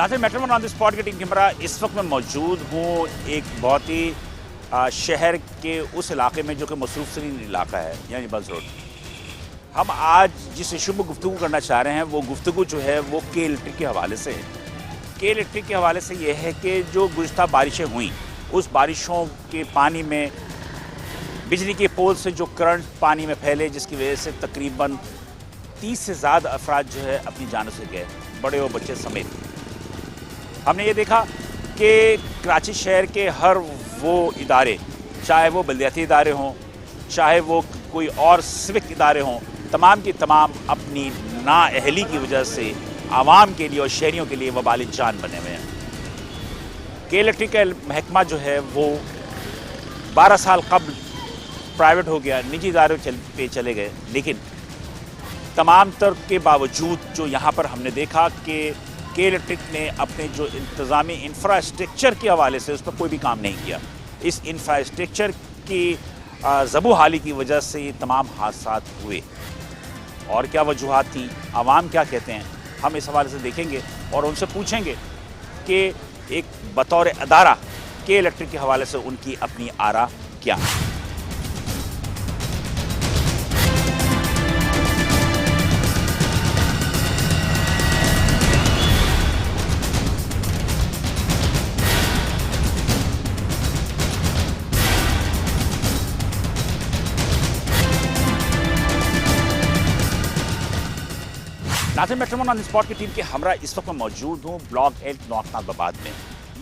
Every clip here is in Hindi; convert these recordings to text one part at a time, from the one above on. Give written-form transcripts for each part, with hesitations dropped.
नाज़रीन, मेट्रो ऑन द स्पॉट की टीम कैमरा इस वक्त मैं मौजूद हूँ एक बहुत ही शहर के उस इलाके में जो कि मसरूफ़ तरीन इलाका है, यानी बस रोड। हम आज जिस इशू पर गुफ्तगू करना चाह रहे हैं वो गुफ्तगू जो है वो के इलेक्ट्रिक के हवाले से है। के इलेक्ट्रिक के हवाले से ये है कि जो गुज़श्ता बारिशें हुई उस बारिशों के पानी में बिजली के पोल से जो करंट पानी में फैले, जिसकी वजह से तकरीबन 30 से ज़्यादा अफराद जो है अपनी जानों से गए, बड़े और बच्चे समेत। हमने ये देखा कि कराची शहर के हर वो इदारे, चाहे वो बल्दियाती इदारे हों, चाहे वो कोई और सिविक इदारे हों, तमाम की तमाम अपनी नाअहली की वजह से आवाम के लिए और शहरियों के लिए वबाल जान बने हुए हैं। के इलेक्ट्रिक का महकमा जो है वो 12 साल कबल प्राइवेट हो गया, निजी इदारों पे चले गए, लेकिन तमाम तर के बावजूद जो यहाँ पर हमने देखा कि के इलेक्ट्रिक ने अपने जो इंतज़ामी इंफ्रास्ट्रक्चर के हवाले से उस पर कोई भी काम नहीं किया। इस इंफ्रास्ट्रक्चर की ज़बू हाली की वजह से ये तमाम हादसात हुए। और क्या वजूहात थी, आवाम क्या कहते हैं, हम इस हवाले से देखेंगे और उनसे पूछेंगे कि एक बतौर अदारा के इलेक्ट्रिक के हवाले से उनकी अपनी आरा क्या है। नाज़रीन, मेट्रो ऑन द स्पॉट की टीम के हमरा इस वक्त मैं मौजूद हूँ ब्लॉक 8 नॉर्थ नाज़िबाद में।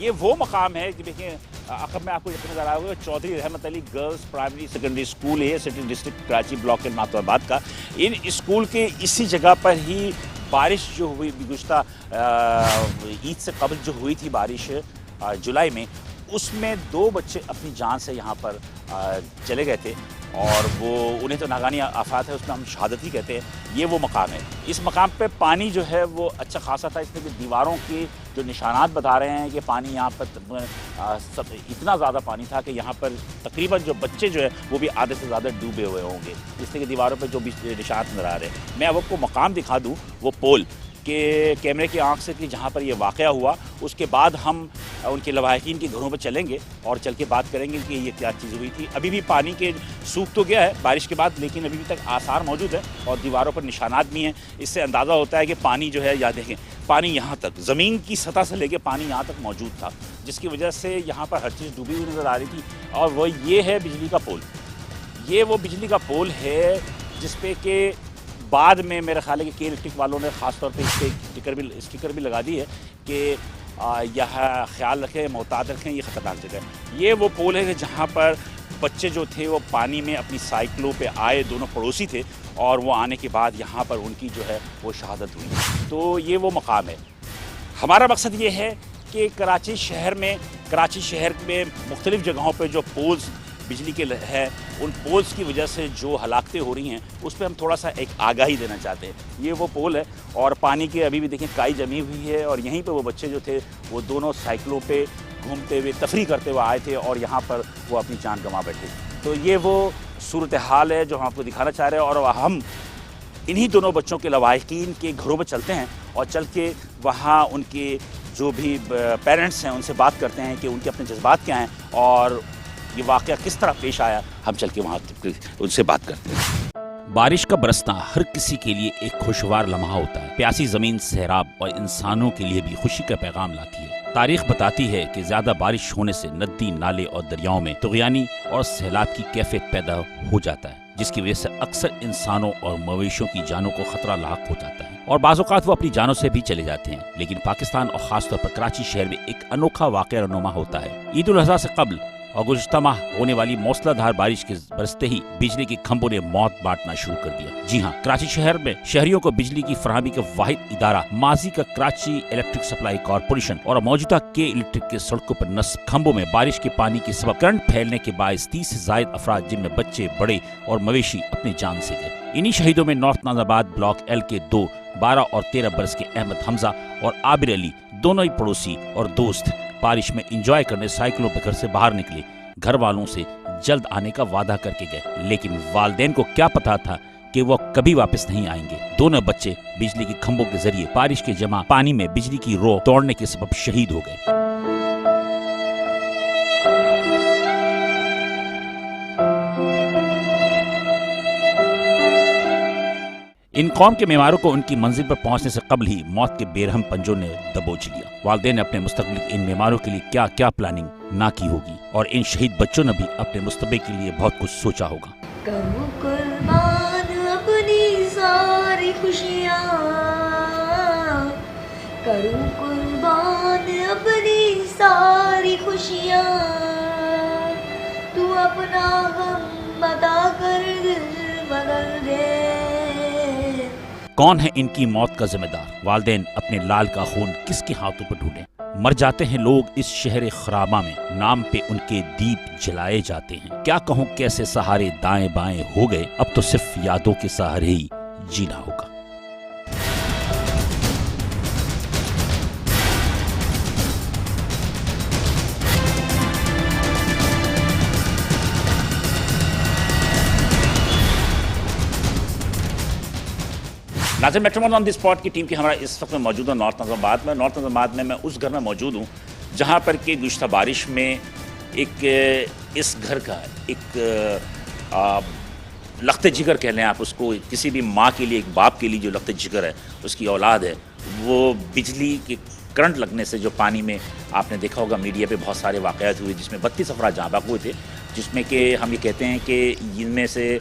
ये वो मकाम है कि देखिए, अगर मैं आपको नज़र आ रहा हूँ चौधरी रहमत Ali girls primary secondary school है सिटी डिस्ट्रिक्ट कराची ब्लॉक 8 नाज़िबाद का। इन स्कूल के इसी जगह पर ही बारिश जो हुई गुज़श्ता ईद से कबल जो हुई थी बारिश जुलाई में, उसमें 2 बच्चे अपनी जान से यहाँ पर चले गए थे और वो उन्हें तो नागानी आफात है, उसमें हम शहादत ही कहते हैं। ये वो मकाम है। इस मकाम पे पानी जो है वो अच्छा खासा था, इसमें कि दीवारों के जो निशानात बता रहे हैं कि पानी यहाँ पर इतना ज़्यादा पानी था कि यहाँ पर तकरीबन जो बच्चे जो है वो भी आधे से ज़्यादा डूबे हुए होंगे, इसलिए कि दीवारों पर जो भी निशानात नज़र आ रहे हैं। मैं अब आपको मकाम दिखा दूँ, वो पोल के कैमरे की आंख से कि जहाँ पर ये वाक़या हुआ, उसके बाद हम उनके लवाहिकीन के घरों पर चलेंगे और चल के बात करेंगे कि ये क्या चीज़ हुई थी। अभी भी पानी के सूख तो गया है बारिश के बाद, लेकिन अभी भी तक आसार मौजूद है और दीवारों पर निशानात भी हैं। इससे अंदाज़ा होता है कि पानी जो है, या देखें पानी यहाँ तक ज़मीन की सतह से लेके पानी यहाँ तक मौजूद था, जिसकी वजह से यहाँ पर हर चीज़ डूबी हुई नज़र आ रही थी। और वो ये है बिजली का पोल। ये वो बिजली का पोल है जिस पे के बाद में मेरे ख्याल है कि इलेक्ट्रिक वालों ने ख़ास तौर पे स्टिकर भी लगा दी है कि यह ख्याल रखें, मोहतात रखें, ये ख़तरनाक जगह है। ये वो पोल है कि जहाँ पर बच्चे जो थे वो पानी में अपनी साइकिलों पे आए, दोनों पड़ोसी थे, और वो आने के बाद यहाँ पर उनकी जो है वो शहादत हुई। तो ये वो मकाम है। हमारा मकसद ये है कि कराची शहर में मुख्तलिफ़ जगहों पर जो पोल्स बिजली के है, उन पोल्स की वजह से जो हलाकतें हो रही हैं उस पर हम थोड़ा सा एक आगाही देना चाहते हैं। ये वो पोल है और पानी के अभी भी देखें काई जमी हुई है, और यहीं पे वो बच्चे जो थे वो दोनों साइकिलों पे घूमते हुए तफरी करते हुए आए थे और यहाँ पर वो अपनी जान गंवा बैठे। तो ये वो सूरत हाल है जो हम आपको दिखाना चाह रहे हैं, और हम इन्हीं दोनों बच्चों के लवाहिकीन के घरों पर चलते हैं और चल के वहाँ उनके जो भी पेरेंट्स हैं उनसे बात करते हैं कि उनके अपने जज्बात क्या हैं और ये वाक़या किस तरह पेश आया। हम चल के वहाँ उनसे बात करते हैं। बारिश का बरसना हर किसी के लिए एक खुशगवार लम्हा होता है। प्यासी ज़मीन सैराब और इंसानों के लिए भी खुशी का पैगाम लाती है। तारीख बताती है कि ज़्यादा बारिश होने से नदी, नाले और दरियाओं में तुग़यानी और सैलाब की कैफियत पैदा हो जाता है, जिसकी वजह से अक्सर इंसानों और मवेशियों की जानों को खतरा लाक हो जाता है और बाज़ औक़ात वो अपनी जानों से भी चले जाते हैं। लेकिन पाकिस्तान और ख़ासतौर पर कराची शहर में एक अनोखा वाक़या रहनुमा होता है। ईद उल अज़हा से कबल और गुज़श्ता माह होने वाली मौसलाधार बारिश के बरसते ही बिजली के खंभों ने मौत बांटना शुरू कर दिया। जी हाँ, कराची शहर में शहरियों को बिजली की फराहमी का वाहिद इदारा माजी का कराची इलेक्ट्रिक सप्लाई कॉरपोरेशन और मौजूदा के इलेक्ट्रिक के सड़कों पर नस्ब खंभों में बारिश के पानी के सबब करंट फैलने के बायस 30 से ज़ायद अफराद, जिनमें बच्चे, बड़े और मवेशी, अपनी जान से गए। इन्हीं शहीदों में नॉर्थ नाज़िबाद ब्लॉक एल के 2, 12 और 13 बरस के अहमद हमजा और आबिर अली, दोनों ही पड़ोसी और दोस्त, बारिश में इंजॉय करने साइकिलों पर घर से बाहर निकले। घर वालों से जल्द आने का वादा करके गए, लेकिन वालदेन को क्या पता था कि वो कभी वापस नहीं आएंगे। दोनों बच्चे बिजली के खंभों के जरिए बारिश के जमा पानी में बिजली की रो तोड़ने के सबब शहीद हो गए। इन कौम के मेहमानों को उनकी मंजिल पर पहुंचने से कबल ही मौत के बेरहम पंजों ने दबोच लिया। वालिदैन ने अपने मुस्तकबिल इन मेहमानों के लिए क्या क्या प्लानिंग ना की होगी, और इन शहीद बच्चों ने भी अपने मुस्तकबिल के लिए बहुत कुछ सोचा होगा। करूं कुर्बान अपनी सारी खुशियाँ, करूं कुर्बान अपनी सारी खुशियाँ, तू अपना गम बता कर दिल बदल दे। कौन है इनकी मौत का जिम्मेदार? वालिदैन अपने लाल का खून किसके हाथों पर ढूंढे? मर जाते हैं लोग इस शहर खराबा में, नाम पे उनके दीप जलाए जाते हैं। क्या कहूँ कैसे सहारे दाएं बाएं हो गए, अब तो सिर्फ यादों के सहारे ही जीना होगा। नाज़िर मेट्रोमोन ऑन द स्पॉट की टीम की हमारा इस वक्त में मौजूद है नॉर्थ नज़ाबाद में। नॉर्थ नज़ाबाद में मैं उस घर में मौजूद हूँ जहाँ पर कि गुज़श्ता बारिश में इस घर का एक लख्ते जिगर कह लें आप उसको, किसी भी माँ के लिए, एक बाप के लिए जो लख्ते जिगर है, उसकी औलाद है, वो बिजली के करंट लगने से जो पानी में, आपने देखा होगा मीडिया पे बहुत सारे वाक़यात हुए जिसमें 32 अफराद जाँ बाग हुए थे, जिसमें कि हम ये कहते हैं कि इनमें से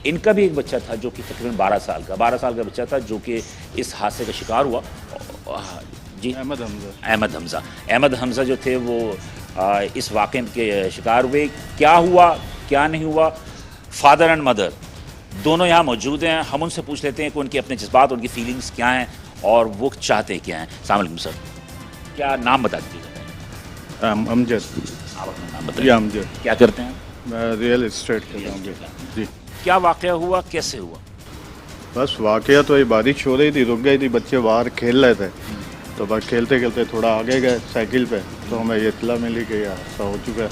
इनका भी एक बच्चा था जो कि तकरीबन 12 साल का बच्चा था जो कि इस हादसे का शिकार हुआ। जी, अहमद हमज़ा जो थे वो इस वाक़े के शिकार हुए। क्या हुआ क्या नहीं हुआ, फादर एंड मदर दोनों यहाँ मौजूद हैं। हम उनसे पूछ लेते हैं कि उनके अपने जज्बात, उनकी फीलिंग्स क्या हैं और वो चाहते क्या हैं। अस्सलाम वालेकुम सर, क्या नाम बता दीजिएगा? अमजद। आप अपना नाम बताइए। क्या करते हैं? मैं रियल इस्टेट का काम जी। क्या वाक़या हुआ, कैसे हुआ? बस वाक़या तो ये बारिश हो रही थी, रुक गई थी, बच्चे बाहर खेल रहे थे, तो बस खेलते खेलते थोड़ा आगे गए साइकिल पे, तो हमें ये इत्तला मिली कि ऐसा हो चुका है।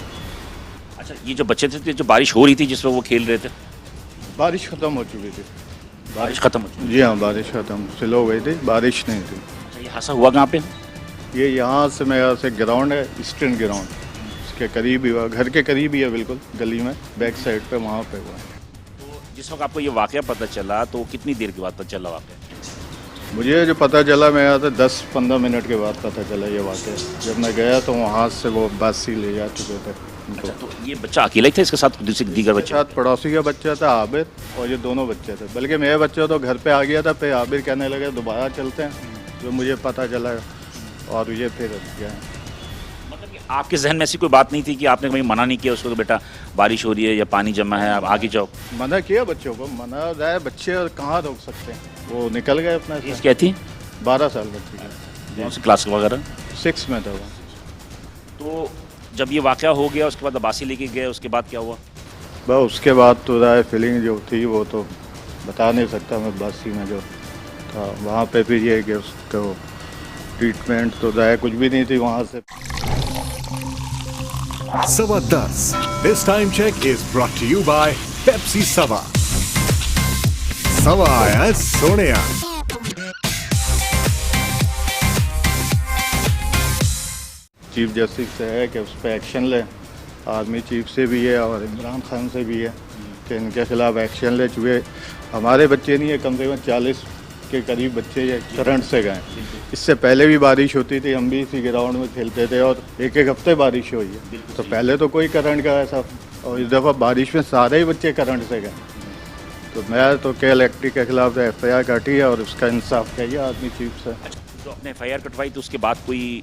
अच्छा, ये जो बच्चे थे जो बारिश हो रही थी जिस वक्त वो खेल रहे थे, बारिश ख़त्म हो चुकी थी? बारिश ख़त्म हो चुकी? जी हाँ, बारिश ख़त्म, स्लो हो गई थी, बारिश नहीं थी। अच्छा, ये हादसा हुआ कहाँ पे? ये यहाँ से मेरा से ग्राउंड है, ईस्टर्न ग्राउंड, इसके करीब ही हुआ, घर के करीब ही है, बिल्कुल गली में बैक साइड पे, वहाँ पे हुआ। तो जिस वक्त आपको ये वाक़या पता चला तो कितनी देर के बाद पता चला वाक़या? मुझे जो पता चला, मैं यहाँ से 10-15 मिनट के बाद पता चला ये वाक़या। जब मैं गया तो वहाँ से वो बस ही ले जा चुके थे। अच्छा, तो ये बच्चा अकेला ही था, इसके साथ दीगर बच्चे? साथ पड़ोसी का बच्चा था आबिर, और ये दोनों बच्चे थे। बल्कि मेरा बच्चा तो घर पे आ गया था, फिर आबिर कहने लगे दोबारा चलते हैं, जो मुझे पता चला, और ये फिर गए। मतलब कि आपके जहन में ऐसी कोई बात नहीं थी कि आपने कहीं मना नहीं किया उसको कि बेटा बारिश हो रही है या पानी जमा है, आप आगे जाओ? मना किया बच्चों को, मना जाए, बच्चे कहाँ रोक सकते हैं, वो निकल गए अपना। एज क्या थी? 12 साल बच्चे की। कौन सी क्लास वगैरह? 6 में था वो। तो जब ये वाक़या हो गया उसके बाद अब्बासी लेके गए, उसके बाद क्या हुआ? बस उसके बाद तो राय फीलिंग जो थी वो तो बता नहीं सकता मैं। बासी में जो था वहाँ पे भी ये कि उसको ट्रीटमेंट तो राय कुछ भी नहीं थी वहाँ से। 10:15. This time check is brought to you by Pepsi Sava. Sava आया सोनिया। चीफ जस्टिस से है कि उस पर एक्शन ले, आर्मी चीफ से भी है और इमरान खान से भी है कि इनके खिलाफ एक्शन ले। चूँकि हमारे बच्चे नहीं है, कम से कम 40 के करीब बच्चे ये करंट से गए। इससे पहले भी बारिश होती थी, हम भी इसी ग्राउंड में खेलते थे, और एक हफ्ते बारिश हुई है, तो पहले तो कोई करंट का ऐसा, और इस दफ़ा बारिश में सारे ही बच्चे करंट से गए। तो मैं तो के इलेक्ट्रिक के खिलाफ FIR काटी है और उसका इंसाफ चाहिए आर्मी चीफ से। तो आपने FIR कटवाई, तो उसके बाद कोई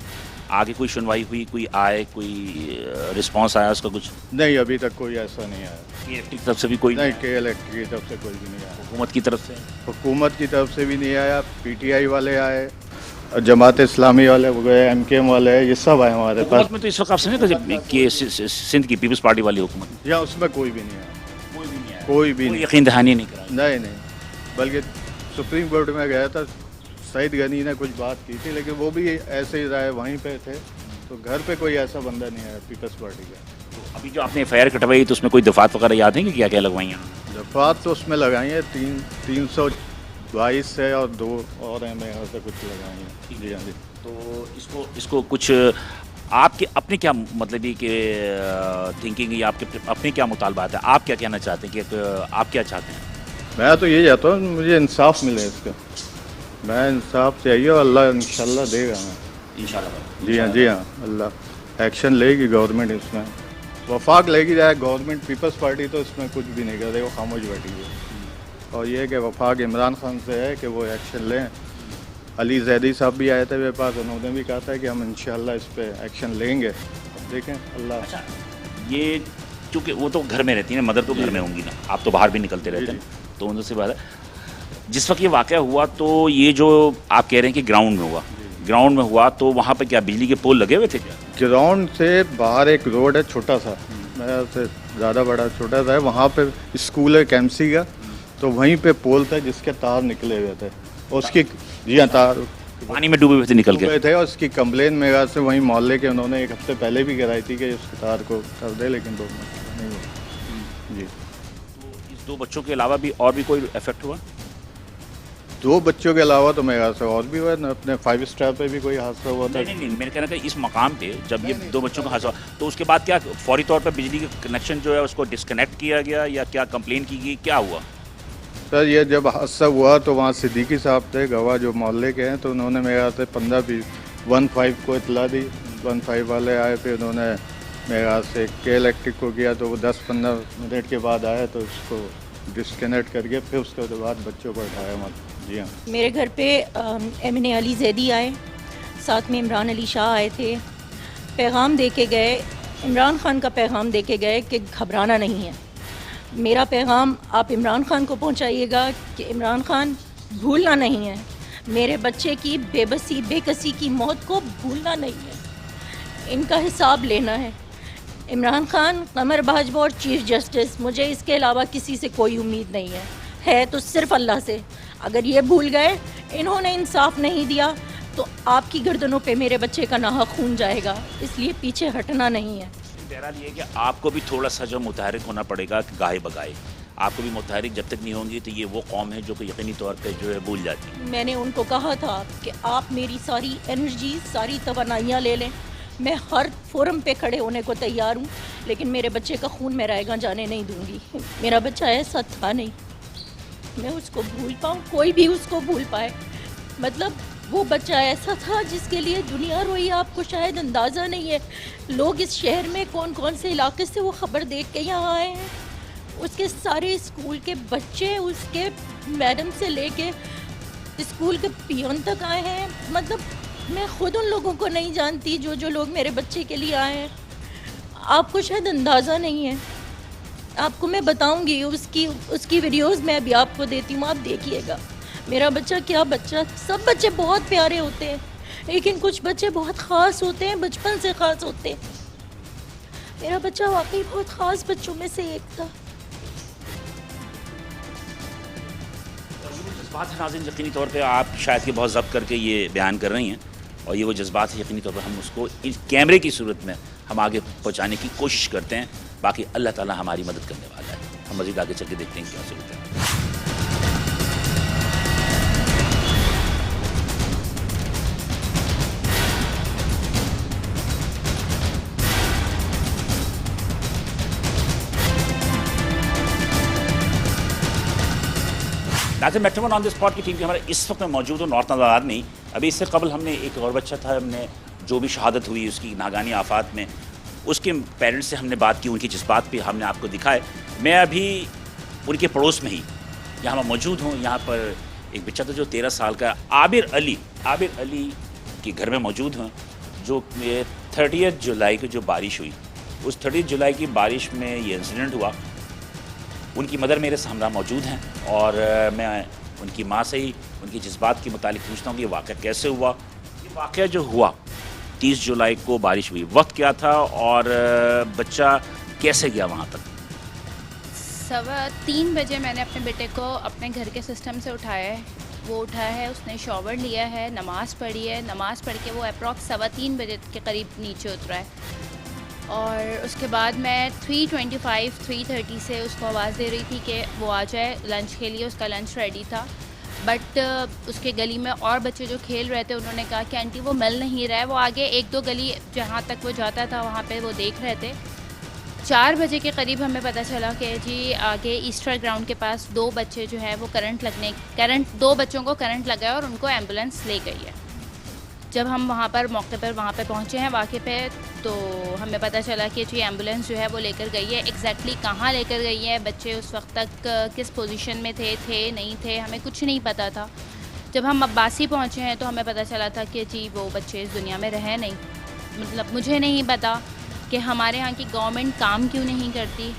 आगे कोई सुनवाई हुई, कोई आए, कोई रिस्पांस आया उसका कुछ? नहीं, अभी तक कोई ऐसा नहीं आया। इलेक्ट्रिक की तरफ से भी कोई नहीं, के इलेक्ट्रिक की तरफ से कोई भी नहीं आया। हुकूमत की तरफ से? हुकूमत की तरफ से भी नहीं आया। PTI वाले आए, जमात इस्लामी वाले हो गए, MKM वाले, ये सब आए हमारे पास। में तो इस वक्त आपसे नहीं कि सिंध की पीपल्स पार्टी वाली हुकूमत? या उसमें कोई भी नहीं आया, कोई भी नहीं, यकीन दहानी नहीं करा? नहीं, बल्कि सुप्रीम कोर्ट में गया था, सईद गनी ने कुछ बात की थी, लेकिन वो भी ऐसे ही राय वहीं पे थे, तो घर पे कोई ऐसा बंदा नहीं आया पीपल्स पार्टी का। तो अभी जो आपने FIR कटवाई तो उसमें कोई दफात वगैरह याद है कि क्या क्या लगवाई? दफात तो उसमें लगाई है 322 है और 2 और हैं मेरे ख्याल से कुछ लगाई हैं। जी हाँ जी। तो इसको कुछ आपके अपने क्या मतलब ये कि थिंकिंग या आपके अपने क्या मुतालबात है, आप क्या कहना चाहते हैं कि आप क्या चाहते हैं? मैं तो ये चाहता हूँ मुझे इंसाफ मिले इसका, मैं इंसाफ चाहिए और अल्लाह इंशाल्लाह देगा मैं। इंशाल्लाह। जी हाँ अल्लाह एक्शन लेगी गवर्नमेंट इसमें, वफाक लेगी जाए गवर्नमेंट। पीपल्स पार्टी तो इसमें कुछ भी नहीं कर रही, वो खामोश बैठी है। और ये कि वफाक इमरान खान से है कि वो एक्शन लें। अली जैदी साहब भी आए थे मेरे पास, उन्होंने भी कहा था कि हम इंशाल्लाह इस पर एक्शन लेंगे। अब देखें अल्लाह। अच्छा, ये चूँकि वो तो घर में रहती हैं, मदर तो घर में होंगी ना, आप तो बाहर भी निकलते रहते हैं, तो उनसे बात है। जिस वक्त ये वाक़या हुआ तो ये जो आप कह रहे हैं कि ग्राउंड में हुआ, ग्राउंड में हुआ तो वहाँ पे क्या बिजली के पोल लगे हुए थे क्या? ग्राउंड से बाहर एक रोड है छोटा सा, मेरा से ज़्यादा बड़ा छोटा सा है, वहाँ पे स्कूल है KMC का, तो वहीं पे पोल था जिसके तार निकले हुए थे। उसकी जी हाँ तार पानी में डूबे हुए थे, निकल हुए गए थे और उसकी कंप्लेन मेरे से वहीं मोहल्ले के उन्होंने 1 हफ्ते पहले भी कराई थी कि उसके तार को कर दे, लेकिन तो नहीं हुआ। जी। तो इस 2 बच्चों के अलावा भी और भी कोई इफेक्ट हुआ? 2 बच्चों के अलावा तो मेरे से और भी हुआ ना, अपने 5 स्टार पे भी कोई हादसा हुआ था। नहीं, मेरे कहना था इस मकाम पे जब ये 2 बच्चों का हादसा हुआ तो उसके बाद क्या फौरी तौर पर बिजली का कनेक्शन जो है उसको डिस्कनेक्ट किया गया या क्या कंप्लेन की गई, क्या हुआ? सर ये जब हादसा हुआ तो वहाँ सिद्दीकी साहब थे गवाह जो मोहल्ले के हैं, तो उन्होंने मेरे हाथ से 15 को इतला दी। 15 वाले आए, फिर उन्होंने मेरे हाथ से के इलेक्ट्रिक को किया, तो वो 10-15 मिनट के बाद आया तो उसको डिस्कनेक्ट करके फिर उसके बाद बच्चों को उठाया मत। जी हाँ। मेरे घर पे एमएनए अली जैदी आए, साथ में इमरान अली शाह आए थे, पैगाम दे के गए। इमरान खान का पैगाम दे के गए कि घबराना नहीं है। मेरा पैगाम आप इमरान खान को पहुंचाइएगा कि इमरान खान भूलना नहीं है, मेरे बच्चे की बेबसी बेकसी की मौत को भूलना नहीं है, इनका हिसाब लेना है। इमरान खान, कमर भाजपा और चीफ जस्टिस, मुझे इसके अलावा किसी से कोई उम्मीद नहीं है तो सिर्फ अल्लाह से। अगर ये भूल गए, इन्होंने इंसाफ नहीं दिया तो आपकी गर्दनों पे मेरे बच्चे का नाहक खून जाएगा, इसलिए पीछे हटना नहीं है। बहरहाल ये है कि आपको भी थोड़ा सा जो मुतहरिक होना पड़ेगा कि गाहे बगाए, आपको भी मुतहरिक जब तक नहीं होंगी तो ये वो कौम है जो कि यकीनी तौर पे जो है भूल जाती है। मैंने उनको कहा था कि आप मेरी सारी एनर्जी, सारी तवानाइयाँ ले लें, मैं हर फोरम पे खड़े होने को तैयार हूँ, लेकिन मेरे बच्चे का खून मैं रायगा जाने नहीं दूँगी। मेरा बच्चा ऐसा था नहीं, मैं उसको भूल पाऊँ, कोई भी उसको भूल पाए। मतलब वो बच्चा ऐसा था जिसके लिए दुनिया रोई, आपको शायद अंदाज़ा नहीं है। लोग इस शहर में कौन कौन से इलाके से वो ख़बर देख के यहाँ आए हैं, उसके सारे स्कूल के बच्चे, उसके मैडम से लेके स्कूल के पियोन तक आए हैं। मतलब मैं ख़ुद उन लोगों को नहीं जानती जो लोग मेरे बच्चे के लिए आए हैं, आपको शायद अंदाज़ा नहीं है। आपको मैं बताऊंगी, उसकी वीडियोस मैं अभी आपको देती हूँ, आप देखिएगा मेरा बच्चा क्या बच्चा। सब बच्चे बहुत प्यारे होते हैं, लेकिन कुछ बच्चे बहुत ख़ास होते हैं, बचपन से ख़ास होते हैं। मेरा बच्चा वाकई बहुत ख़ास बच्चों में से एक था। जज्बात नाज़रीन यकीनी तौर पे आप शायद कि बहुत ज़ब्त करके ये बयान कर रही हैं, और ये वो जज्बात है यकीनी तौर पर हम उसको इस कैमरे की सूरत में हम आगे पहुँचाने की कोशिश करते हैं। बाकी अल्लाह ताला हमारी मदद करने वाला है। हम मज़ीद आगे चल के देखते हैं क्या सूरत है। नाज़रीन, metro one on the spot की टीम की हमारे इस वक्त में मौजूद हो नॉर्थ नाज़ाबाद में। अभी इससे कबल हमने एक और बच्चा था, हमने जो भी शहादत हुई उसकी नागानी आफात में, उसके पेरेंट्स से हमने बात की, उनकी जज्बात पे हमने आपको दिखाए। मैं अभी उनके पड़ोस में ही यहाँ मौजूद हूँ। यहाँ पर एक बच्चा था जो 13 साल का आबिर अली के घर में मौजूद हूँ, जो 30 जुलाई को जो बारिश हुई, उस 30 जुलाई की बारिश में ये इंसिडेंट हुआ। उनकी मदर मेरे सामने मौजूद हैं और मैं उनकी माँ से ही उनकी जज्बात के मुतालिक पूछता हूँ कि ये वाक़या कैसे हुआ। ये वाक़या जो हुआ 30 जुलाई को बारिश हुई, वक्त क्या था और बच्चा कैसे गया वहाँ तक? 3:15 बजे मैंने अपने बेटे को अपने घर के सिस्टम से उठाया है। वो उठा है, उसने शॉवर लिया है, नमाज़ पढ़ी है, नमाज़ पढ़ के वो अप्रॉक्स 3:15 बजे के करीब नीचे उतरा है। और उसके बाद मैं 3:25 3:30 से उसको आवाज़ दे रही थी कि वो आ जाए लंच के लिए। उसका लंच रेडी था, बट उसके गली में और बच्चे जो खेल रहे थे उन्होंने कहा कि आंटी वो मिल नहीं रहा है। वो आगे 1-2 गली जहाँ तक वो जाता था वहाँ पे वो देख रहे थे। 4 बजे के करीब हमें पता चला कि जी आगे ईस्टर ग्राउंड के पास 2 बच्चे जो है वो 2 बच्चों को करंट लगा है और उनको एम्बुलेंस ले गई है। जब हम वहाँ पर मौके पर वहाँ पे पहुँचे हैं वाक़े पे, तो हमें पता चला कि जी एम्बुलेंस जो है वो लेकर गई है। एग्जैक्टली कहाँ लेकर गई है, बच्चे उस वक्त तक किस पोजीशन में थे नहीं थे, हमें कुछ नहीं पता था। जब हम अब्बासी पहुँचे हैं तो हमें पता चला था कि जी वो बच्चे इस दुनिया में रहे नहीं। मतलब मुझे नहीं पता कि हमारे यहाँ की गवर्नमेंट काम क्यों नहीं करती।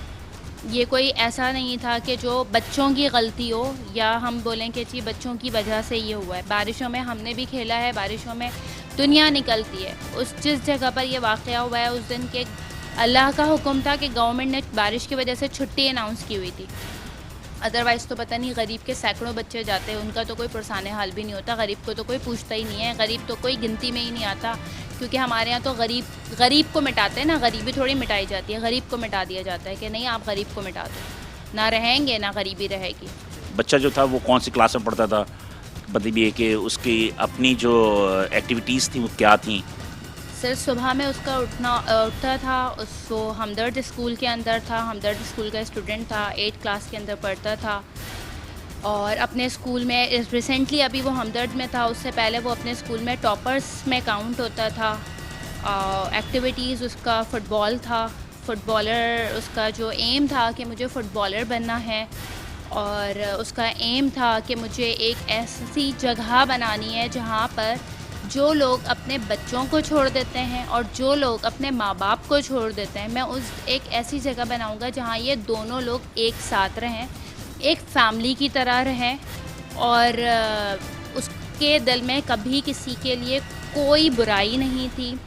ये कोई ऐसा नहीं था कि जो बच्चों की गलती हो या हम बोलें कि जी बच्चों की वजह से ये हुआ है। बारिशों में हमने भी खेला है, बारिशों में दुनिया निकलती है। जिस जगह पर ये वाक़या हुआ है उस दिन के अल्लाह का हुक्म था कि गवर्नमेंट ने बारिश की वजह से छुट्टी अनाउंस की हुई थी। अदरवाइज़ तो पता नहीं, गरीब के सैकड़ों बच्चे जाते हैं, उनका तो कोई पुरसाने हाल भी नहीं होता। गरीब को तो कोई पूछता ही नहीं है, गरीब तो कोई गिनती में ही नहीं आता। क्योंकि हमारे यहाँ तो गरीब को मिटाते हैं ना, गरीबी थोड़ी मिटाई जाती है, गरीब को मिटा दिया जाता है कि नहीं आप गरीब को मिटा दो, ना रहेंगे ना गरीबी रहेगी। बच्चा जो था वो कौन सी क्लास में पढ़ता था, मतलब ये कि उसकी अपनी जो एक्टिविटीज़ थी वो क्या थी? सर सुबह में उसका उठता था, उसको हमदर्द स्कूल के अंदर था, हमदर्द स्कूल का स्टूडेंट था, 8 क्लास के अंदर पढ़ता था। और अपने स्कूल में रिसेंटली अभी वो हमदर्द में था, उससे पहले वो अपने स्कूल में टॉपर्स में काउंट होता था। एक्टिविटीज़ उसका फ़ुटबॉल था, फुटबॉलर उसका जो एम था कि मुझे फ़ुटबॉलर बनना है। और उसका एम था कि मुझे एक ऐसी जगह बनानी है जहाँ पर जो लोग अपने बच्चों को छोड़ देते हैं और जो लोग अपने माँ बाप को छोड़ देते हैं, मैं उस एक ऐसी जगह बनाऊँगा जहाँ ये दोनों लोग एक साथ रहें, एक फैमिली की तरह रहें। और उसके दिल में कभी किसी के लिए कोई बुराई नहीं थी।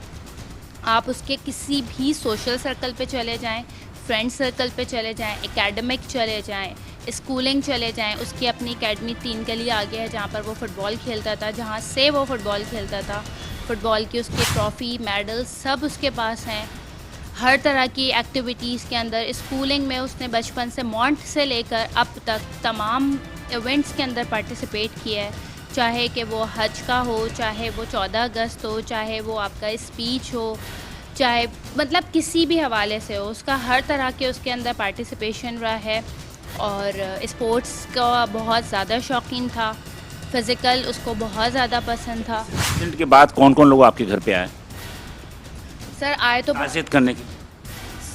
आप उसके किसी भी सोशल सर्कल पे चले जाएं, फ्रेंड सर्कल पे चले जाएं, एकेडमिक चले जाएं, स्कूलिंग चले जाएं, उसकी अपनी एकेडमी 3 गली आगे है जहाँ पर वो फ़ुटबॉल खेलता था, जहाँ से वो फ़ुटबॉल खेलता था। फ़ुटबॉल की उसकी ट्रॉफ़ी, मेडल सब उसके पास हैं। हर तरह की एक्टिविटीज़ के अंदर स्कूलिंग में उसने बचपन से मॉन्ट से लेकर अब तक तमाम इवेंट्स के अंदर पार्टिसिपेट किया है। चाहे कि वो हज का हो, चाहे वो 14 अगस्त हो, चाहे वो आपका स्पीच हो, चाहे मतलब किसी भी हवाले से हो, उसका हर तरह के उसके अंदर पार्टिसिपेशन रहा है। और स्पोर्ट्स का बहुत ज़्यादा शौकीन था, फ़िज़िकल उसको बहुत ज़्यादा पसंद था। एक्सीडेंट के बाद कौन कौन लोग आपके घर पे आए सर आए तो ताज़ियत करने की?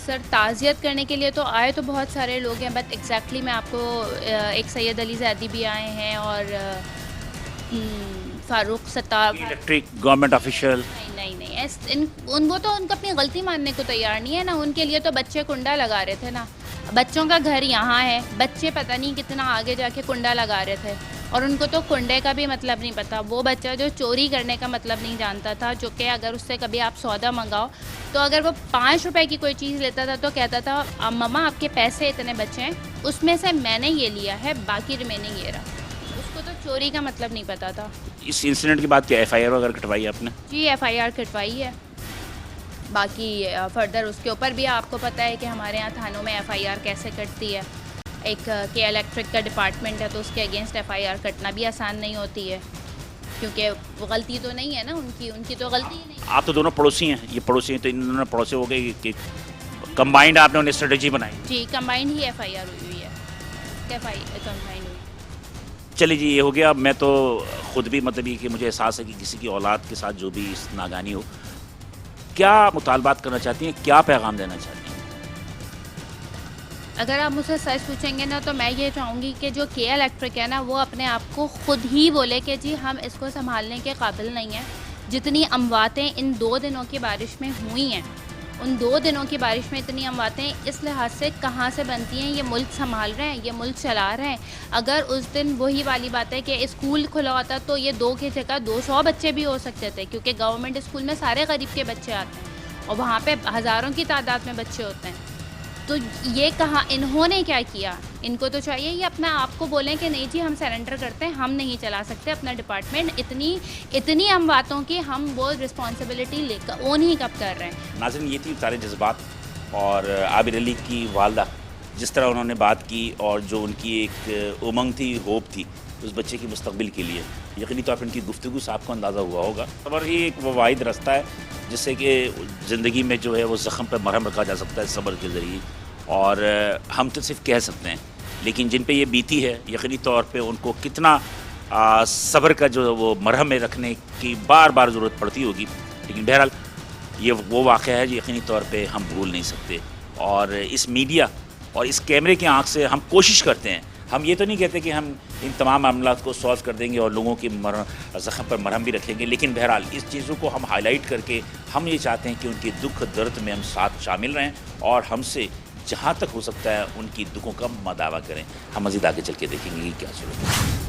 सर ताज़ियत करने के लिए तो आए तो बहुत सारे लोग हैं, बट एग्जैक्टली मैं आपको एक सैयद अली ज़ैदी भी आए हैं और Farooq Sattar. Electric government official? नहीं उनको तो उनका अपनी गलती मानने को तैयार नहीं है ना। उनके लिए तो बच्चे कुंडा लगा रहे थे ना, बच्चों का घर यहाँ है, बच्चे पता नहीं कितना आगे जाके कुंडा लगा रहे थे और उनको तो कुंडे का भी मतलब नहीं पता। वो बच्चा जो चोरी करने का मतलब नहीं जानता था, जो कि अगर उससे कभी आप सौदा मंगाओ तो अगर वो 5 रुपए की कोई चीज़ लेता था तो कहता था मम्मा आपके पैसे इतने बचे हैं, उसमें से मैंने ये लिया है, बाकी रिमेनिंग ये रहा। उसको तो चोरी का मतलब नहीं पता था। इस इंसिडेंट के बाद क्या FIR वगैरह कटवाई आपने? जी FIR कटवाई है। बाकी फर्दर उसके ऊपर भी आपको पता है कि हमारे यहाँ थानों में FIR कैसे कटती है। एक के इलेक्ट्रिक का डिपार्टमेंट है तो उसके अगेंस्ट FIR कटना भी आसान नहीं होती है, क्योंकि वो गलती तो नहीं है ना उनकी तो गलती ही नहीं। आप तो दोनों पड़ोसी हैं, ये पड़ोसी हैं तो इन दोनों पड़ोसी हो गए कि कंबाइंड आपने उन्हें स्ट्रेटेजी बनाई? जी कंबाइंड ही FIR हुई है, कंबाइंड हुई। चलिए जी ये हो गया। मैं तो ख़ुद भी मतलब ये कि मुझे एहसास है कि किसी की औलाद के साथ जो भी नागानी हो, क्या मुतालबात करना चाहती हैं, क्या पैगाम देना चाहती हैं? अगर आप मुझसे सच पूछेंगे ना तो मैं ये चाहूँगी कि जो के इलेक्ट्रिक है ना वो अपने आप को ख़ुद ही बोले कि जी हम इसको संभालने के काबिल नहीं हैं। जितनी अमवातें इन 2 दिनों की बारिश में हुई हैं, उन 2 दिनों की बारिश में इतनी अमवातें इस लिहाज से कहाँ से बनती हैं? ये मुल्क संभाल रहे हैं, ये मुल्क चला रहे हैं। अगर उस दिन वही वाली बात है कि स्कूल खुला होता तो ये 2 की जगह 200 बच्चे भी हो सकते थे, क्योंकि गवर्नमेंट स्कूल में सारे गरीब के बच्चे आते हैं और वहाँ पे हज़ारों की तादाद में बच्चे होते हैं। तो ये कहाँ इन्होंने क्या किया? इनको तो चाहिए ये अपना आपको बोलें कि नहीं जी हम सरेंडर करते हैं, हम नहीं चला सकते अपना डिपार्टमेंट। इतनी हम बातों की हम वो रिस्पॉन्सिबिलिटी लेकर ओन ही कब कर रहे हैं। नाज़रीन, ये थी सारे जज्बात और आबिर अली की वालदा जिस तरह उन्होंने बात की और जो उनकी एक उमंग थी, होप थी उस बच्चे की मुस्तकबिल के लिए। यकीनी तौर पर उनकी गुफ्तगू से आपको अंदाज़ा हुआ होगा। सब्र ही एक वो वाहिद रास्ता है जिससे कि ज़िंदगी में जो है वो ज़ख्म पर मरहम रखा जा सकता है सब्र के ज़रिए। और हम तो सिर्फ कह सकते हैं, लेकिन जिन पे ये बीती है यकीनी तौर पे उनको कितना सब्र का जो वो मरहम में रखने की बार बार ज़रूरत पड़ती होगी। लेकिन बहरहाल ये वो वाक़या है जो यकीनी तौर पे हम भूल नहीं सकते। और इस मीडिया और इस कैमरे की आंख से हम कोशिश करते हैं, हम ये तो नहीं कहते कि हम इन तमाम मामलात को सॉल्व कर देंगे और लोगों की ज़ख्म पर मरहम भी रखेंगे, लेकिन बहरहाल इस चीज़ों को हम हाईलाइट करके हम ये चाहते हैं कि उनके दुख दर्द में हम साथ शामिल रहें और हमसे जहाँ तक हो सकता है उनकी दुखों का मदावा करें। हम मज़ीद आगे चल के देखेंगे कि क्या सूरत है।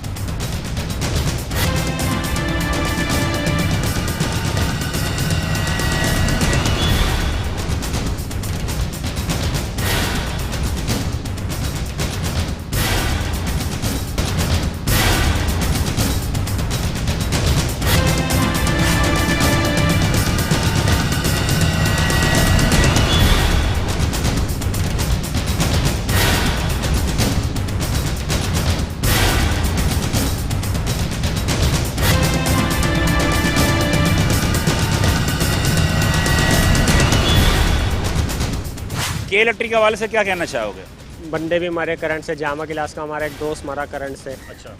के इलेक्ट्रिक के हवाले से क्या कहना चाहोगे? बंदे भी मरे करंट से। जामा क्लास का हमारा एक दोस्त मरा करंट से। अच्छा।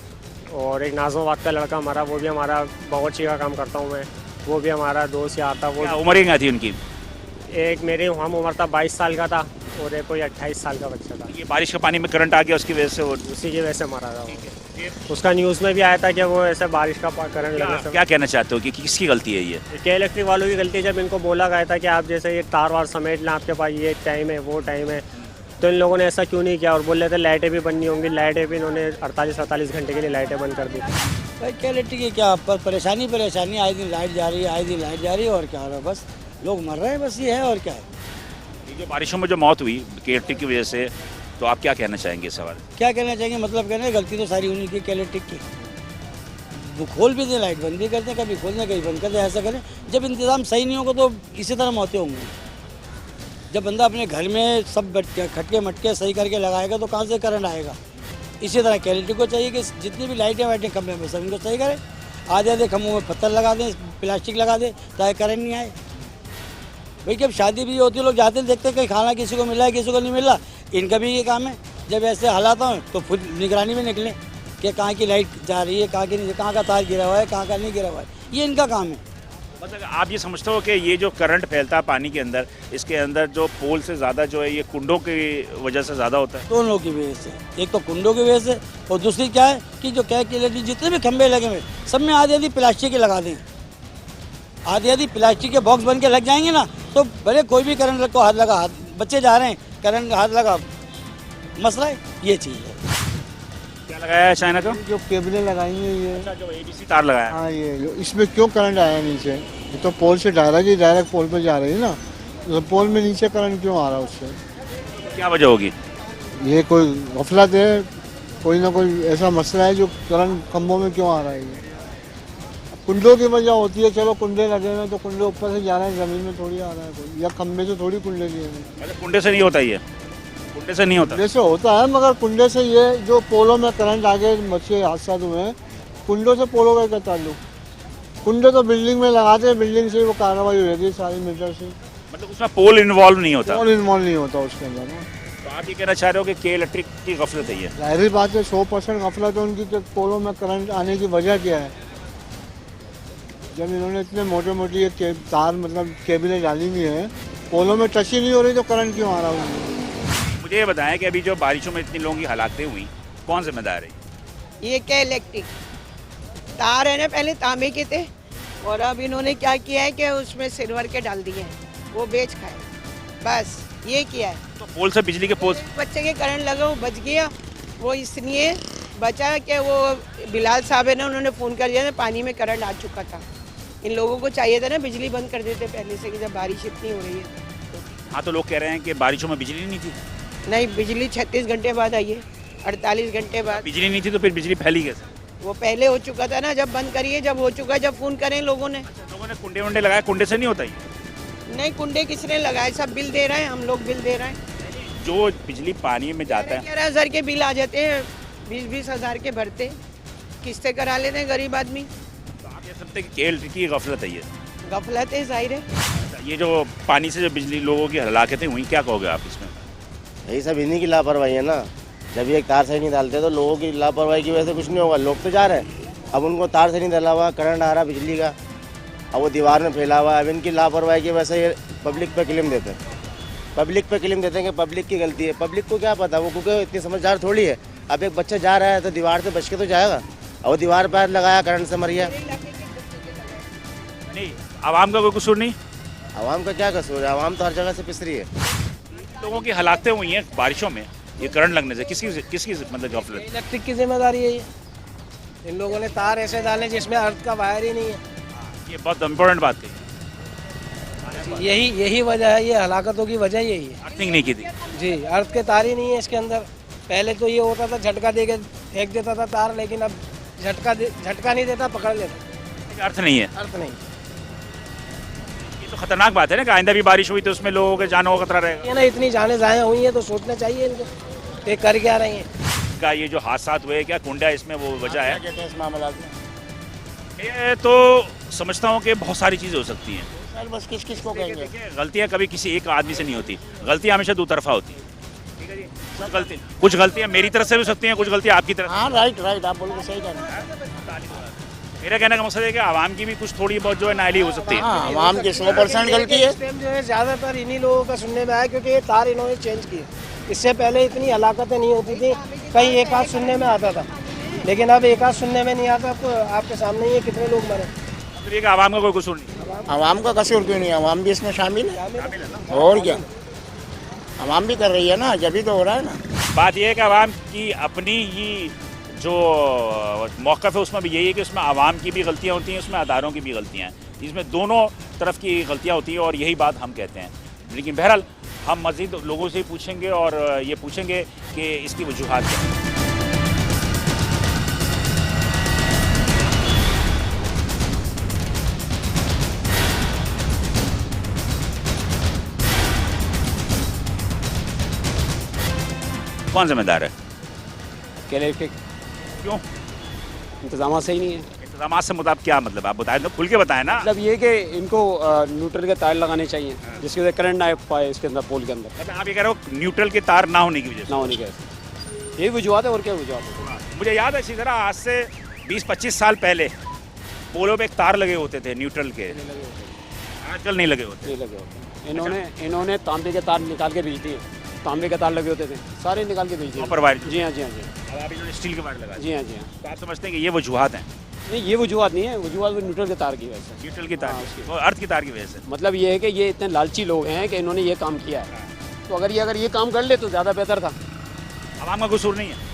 और एक नाज़ोबाद का लड़का मरा, वो भी हमारा बावर्ची का काम करता हूँ मैं, वो भी हमारा दोस्त यार था। वो उम्र क्या थी उनकी? एक मेरी हम उम्र था 22 साल का था और एक कोई 28 साल का बच्चा था। ये बारिश के पानी में करंट आ गया उसकी वजह से वो उसी की वजह से मरा था वो। उसका न्यूज़ में भी आया था कि वो ऐसे बारिश का करंट लगे से। क्या कहना चाहते हो कि किसकी गलती है ये? के इलेक्ट्रिक वालों की गलती है। जब इनको बोला गया था कि आप जैसे ये तार वार समेट लें, आपके पास ये टाइम है वो टाइम है, तो इन लोगों ने ऐसा क्यों नहीं किया और बोल रहे थे लाइटें भी बननी होंगी। लाइटें भी इन्होंने 48-48 घंटे के लिए लाइटें बंद कर दी। भाई क्या इलेक्ट्रिक की क्या पर परेशानी आए दिन लाइट जा रही है, आए दिन लाइट जा रही है और क्या हो रहा है, बस लोग मर रहे हैं, बस ये है और क्या है। ये जो बारिशों में जो मौत हुई के इलेक्ट्रिक की वजह से, तो आप क्या कहना चाहेंगे इस सवाल? क्या कहना चाहेंगे, मतलब कहना है गलती तो सारी उन्हीं की के इलेक्ट्रिक की। वो खोल भी दें, लाइट बंद भी करते हैं, कभी खोलने कभी बंद करते हैं, ऐसा करें। जब इंतज़ाम सही नहीं होगा तो इसी तरह मौतें होंगी। जब बंदा अपने घर में सब खटके मटके सही करके लगाएगा तो कहाँ से करंट आएगा। इसी तरह के इलेक्ट्रिक को चाहिए कि जितनी भी लाइटें वाइटें खंभे में सब इनको सही करें। आधे आधे खंभों में पत्थर लगा दें, प्लास्टिक लगा दें ताकि करंट नहीं आए। भाई जब शादी भी होती है लोग जाते हैं देखते हैं कहीं खाना किसी को मिला है किसी को नहीं मिला। इनका भी ये काम है जब ऐसे हालात हों तो खुद निगरानी में निकलें कि कहाँ की लाइट जा रही है, कहाँ की नहीं, कहाँ का तार गिरा हुआ है, कहाँ का नहीं गिरा हुआ है। ये इनका काम है। मतलब आप ये समझते हो कि ये जो करंट फैलता है पानी के अंदर, इसके अंदर जो पोल से ज़्यादा जो है ये कुंडों की वजह से ज़्यादा होता है? दोनों की वजह से। एक तो कुंडों की वजह से और दूसरी क्या है कि जो क्या इलेक्ट्रिक जितने भी खंभे लगे हुए सब में आधी आधी प्लास्टिक के लगा दें। आधी आधी प्लास्टिक के बॉक्स बन के लग जाएंगे ना तो भले कोई भी करंट को हाथ लगा, हाथ बच्चे जा रहे हैं करंट हाथ लगा, मसला है ये चीज़ है। क्या लगाया है चाइना का? जो केबलें लगाई हैं ये, अच्छा, जो एडीसी तार लगाया है। हाँ ये इसमें क्यों करंट आया नीचे? ये तो पोल से डायरेक्ट पोल पे जा रही है ना, तो पोल में नीचे करंट क्यों आ रहा है उससे? क्या वजह होगी? ये कोई गफलत है, कोई ना कोई ऐसा मसला है जो करंट खंभों में क्यों आ रहा है। ये कुंडों की वजह होती है। चलो कुंडे लगे हुए तो कुंडे ऊपर से जा रहे हैं, ज़मीन में थोड़ी आ रहा है कोई, या खंभे से थोड़ी कुंडे लिए हैं। मतलब कुंडे से नहीं होता, ये कुंडे से नहीं होता। कुंडे से होता है मगर कुंडे से ये जो पोलों में करंट आगे बच्चे हादसा हुए हैं, कुंडों से पोलों का क्या ताल्लुक? कुंडे तो बिल्डिंग में लगाते हैं, बिल्डिंग से वो कार्रवाई हो जाती है सारी मीटर से। मतलब उसमें पोल इन्वॉल्व नहीं होता? पोल इन्वॉल्व नहीं होता उसके अंदर ना। तो आप ये कहना चाह रहे हो कि के इलेक्ट्रिक की गफलत है ये? जाहिर बात है 100% गफलत है उनकी। कि पोलों में करंट आने की वजह क्या है? जब इन्होंने इतने मोटे मोटी ये तार मतलब केबलें डाली हुई हैं, पोलों में टच ही नहीं हो रही तो करंट क्यों आ रहा है? मुझे ये बताएं कि अभी जो बारिशों में इतनी लोगों की हलाकतें हुई, कौन जिम्मेदार है? ये क्या इलेक्ट्रिक तार है ना, पहले तांबे के थे और अब इन्होंने क्या किया है कि उसमें सिल्वर के डाल दिए हैं, वो बेच खाए, बस ये किया है। तो पोल से बिजली के पोल बच्चे के करंट लगा वो बच गया, वो इसलिए बचा कि वो बिलाल साहब है ना, उन्होंने फ़ोन कर दिया था, पानी में करंट आ चुका था। इन लोगों को चाहिए था ना बिजली बंद कर देते पहले से कि जब बारिश इतनी हो रही है। हाँ, तो लोग कह रहे हैं कि बारिशों में बिजली नहीं थी। नहीं, बिजली 36 घंटे बाद आई है। 48 घंटे बाद। बिजली नहीं थी तो फिर बिजली फैली कैसे? वो पहले हो चुका था ना, जब बंद करिए, जब हो चुका, जब फोन करें लोगों ने। लोगों ने कुंडे वुंडे लगाए, कुंडे से नहीं होता ये? नहीं, कुंडे किसने लगाए? सब बिल दे रहे हैं, हम लोग बिल दे रहे हैं। जो बिजली पानी में जाता है 11,000 के बिल आ जाते हैं, 20-20 हज़ार के भरते, किस्तें करा लेते हैं गरीब आदमी। तो आप कह सकते हैं कि KLT की गफलत है ये? गफलत है, जाहिर है। ये जो पानी से जो बिजली लोगों की हलाकतें हुई, क्या कहोगे आप इसमें? यही सब इन्हीं की लापरवाही है ना। जब ये तार सही नहीं डालते तो लोगों की लापरवाही की वजह से कुछ नहीं होगा। लोग तो जा रहे हैं, अब उनको तार से नहीं डाला हुआ, करंट आ रहा बिजली का, अब वो दीवार में फैला हुआ है। अब इनकी लापरवाही की वजह से ये पब्लिक पे क्लेम देते हैं। पब्लिक पे क्लेम देते हैं कि पब्लिक की गलती है। पब्लिक को क्या पता, वो क्योंकि इतनी समझदार थोड़ी है। अब एक बच्चा जा रहा है तो दीवार से बच के तो जाएगा, और वो दीवार पर लगाया, करंट से मर गया। नहीं, आवाम का कोई कसूर नहीं? आवाम का क्या कसूर है? आवाम तो हर जगह से पिस रही है। लोगों की हलाकतें हुई हैं बारिशों में, ये करंट लगने से किसकी मतलब गफलत? इलेक्ट्रिक की जिम्मेदारी है ये। इन लोगों ने तार ऐसे डाले जिसमें अर्थ का वायर ही नहीं है। ये बहुत इम्पोर्टेंट बात कही। यही वजह है, ये हलाकतों की वजह यही है। अर्थिंग नहीं की थी? जी, अर्थ के तार ही नहीं है इसके अंदर। पहले तो ये होता था झटका दे के फेंक देता था तार, लेकिन अब झटका नहीं देता, पकड़ लेता। अर्थ नहीं है? अर्थ नहीं। ये तो खतरनाक बात है ना कि आइंदा भी बारिश हुई तो उसमें लोगों के जानों का खतरा रहेगा। ये ना, इतनी जाने ज़ाया हुई हैं तो सोचना चाहिए इनको ये कर क्या रही हैं। का ये जो हादसा हुए, क्या कुंडा इसमें वो वजह है? कहते हैं इस मामला में ये तो समझता हूँ कि बहुत सारी चीज़ें हो सकती हैं। सर बस किस को कहेंगे। देखिए, गलतियाँ कभी किसी एक आदमी से नहीं होती, गलतियाँ हमेशा दो तरफा होती है। ठीक है जी, कुछ गलतियाँ मेरी तरफ से भी हो सकती हैं, कुछ गलतियाँ आपकी तरफ। हाँ राइट, आप बोलोगे सही कह रहे हैं। मेरा कहने का मकसद है कि आवाम की भी कुछ थोड़ी बहुत जो है नाइली हो सकती है। हाँ, आवाम की 100% गलती है। इस टाइम जो है ज़्यादातर इन्हीं लोगों का सुनने में आया, क्योंकि ये तार इन्होंने चेंज किए। इससे पहले इतनी हलाकतें नहीं होती थी, कहीं एक आध सुनने में आता था, लेकिन अब एक आध सुनने में नहीं आता। तो आपके सामने ही है कितने लोग मरे। तो ये कि आवाम का कोई कसूर नहीं? आवाम का कसूर क्यों नहीं? आवाम भी इसमें शामिल है, और क्या। आवाम भी कर रही है ना, जब ही तो हो रहा है ना। बात यह है कि आवाम की अपनी ही जो मौक़िफ़ है उसमें भी यही है कि उसमें आवाम की भी गलतियाँ होती हैं, उसमें अदारों की भी गलतियाँ हैं, इसमें दोनों तरफ की गलतियाँ होती हैं, और यही बात हम कहते हैं। लेकिन बहरहाल हम मज़ीद लोगों से पूछेंगे और ये पूछेंगे कि इसकी वजूहात क्या हैं। कौन जिम्मेदार है? इलेक्ट्रिक। क्यों? इंतजाम सही नहीं है। इंतजाम से मुताबिक क्या मतलब? आप बताएं तो, खुल के बताएं ना। मतलब ये कि इनको न्यूट्रल के तार लगाने चाहिए, जिसकी वजह से करंट ना पाए इसके अंदर, पोल के अंदर। मतलब आप ये कह रहे हो न्यूट्रल के तार ना होने की वजह से? ना होने की वजह से, यही वजूहत है, और क्या वजूहत है। मुझे याद है इसी तरह आज से 20-25 साल पहले पोलों पे एक तार लगे होते थे न्यूट्रल के, आजकल नहीं लगे होते। नहीं लगे होते। इन्होंने तांबे के तार निकाल के भेज दिए। तांबे के तार लगे होते थे, सारे निकाल के भेज दिए। Copper wire? जी हाँ। अब आप इन्होंने स्टील के वायर लगा दिए। जी हाँ। तो आप समझते हैं कि ये वजूहात हैं? नहीं, ये वजूहत नहीं है। वजूहत वो न्यूट्रल के तार की वजह से। न्यूट्रल की तार, हाँ, और अर्थ की तार की वजह से। मतलब ये है कि ये इतने लालची लोग हैं कि इन्होंने ये काम किया है। तो अगर ये काम कर ले तो ज़्यादा बेहतर था। आवाम का कसूर नहीं है?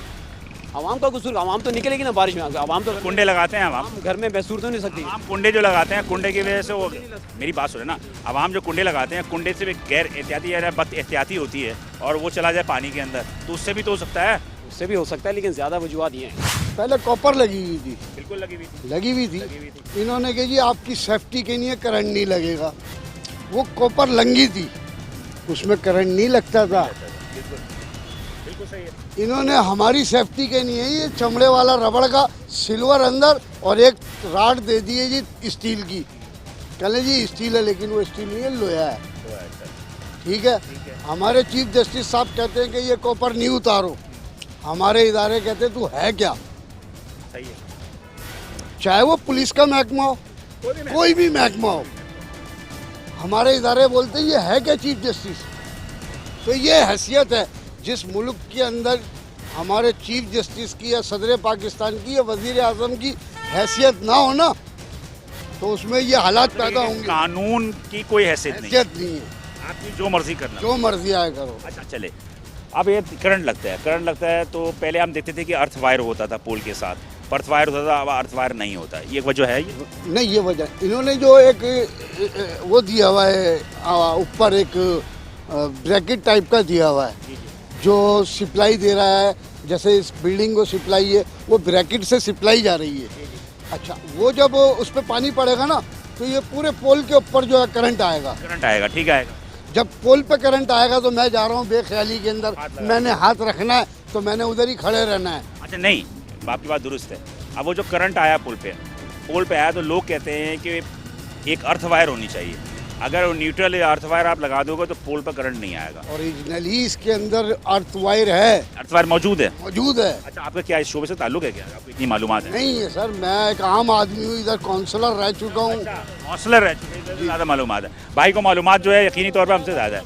आवाम का कसूर, आवाम तो निकलेगी ना बारिश में। आवाम तो कुंडे लगाते हैं, आवाम घर में महसूर तो नहीं सकती। आवाम कुंडे जो लगाते हैं, कुंडे की वजह से वो, मेरी बात सुने ना, आवाम जो कुंडे लगाते हैं, कुंडे से भी गैर एहतियाती या बद एहतियाती होती है और वो चला जाए पानी के अंदर, तो उससे भी तो हो सकता है। उससे भी हो सकता है, लेकिन ज़्यादा वजूहत ये हैं। पहले कॉपर लगी हुई थी, बिल्कुल लगी हुई थी। लगी हुई थी। इन्होंने कहा जी आपकी सेफ्टी के लिए करंट नहीं लगेगा। वो कॉपर लंगी थी, उसमें करंट नहीं लगता था। बिल्कुल सही है। इन्होंने हमारी सेफ्टी के लिए ये चमड़े वाला रबड़ का सिल्वर अंदर और एक राड दे दी है जी स्टील की। कहले जी स्टील है, लेकिन वो स्टील नहीं है, लोहा है। ठीक है। हमारे चीफ जस्टिस साहब कहते हैं कि ये कॉपर नहीं उतारो। हमारे इदारे कहते हैं तू है क्या? सही है। चाहे वो पुलिस का महकमा हो, कोई भी महकमा हो, हमारे इदारे बोलते हैं ये है क्या चीफ जस्टिस? तो ये हैसियत है। जिस मुल्क के अंदर हमारे चीफ जस्टिस की या सदर पाकिस्तान की या वजीर आजम की हैसियत ना हो ना, तो उसमें ये हालात पैदा होंगे। कानून की कोई हैसियत नहीं है। आपकी जो मर्जी करना, जो मर्जी आए करो। अच्छा चले, अब ये करंट लगता है तो पहले हम देखते थे कि अर्थ वायर होता था पोल के साथ, अर्थ वायर होता था, अब अर्थ वायर नहीं होता। ये वजह है? ये नहीं, ये वजह इन्होंने जो एक वो दिया हुआ है ऊपर, एक ब्रैकेट टाइप का दिया हुआ है जो सप्लाई दे रहा है जैसे इस बिल्डिंग को सप्लाई है वो ब्रैकेट से सप्लाई जा रही है। अच्छा, वो जब उस पर पानी पड़ेगा ना तो ये पूरे पोल के ऊपर जो है करंट आएगा, ठीक आएगा। जब पोल पे करंट आएगा तो मैं जा रहा हूँ बेख्याली के अंदर, मैंने हाथ रखना है तो मैंने उधर ही खड़े रहना है। अच्छा नहीं, आपकी बात दुरुस्त है। अब वो जो करंट आया पोल पे आया तो लोग कहते हैं कि एक अर्थ वायर होनी चाहिए, अगर वो न्यूट्रल अर्थ वायर आप लगा दोगे तो पोल पर करंट नहीं आएगा। ओरिजिनली इसके अंदर अर्थ वायर है, अर्थ वायर मौजूद है। अच्छा, आपका क्या इस शोबे से ताल्लुक है क्या? आपको इतनी मालूमात है? नहीं है सर, मैं एक आम आदमी हूँ, इधर काउंसलर रह चुका हूँ। काउंसलर रह चुके हैं, ज़्यादा मालूमात है। भाई को मालूमात जो है यकीनी तौर पर हमसे ज़्यादा है।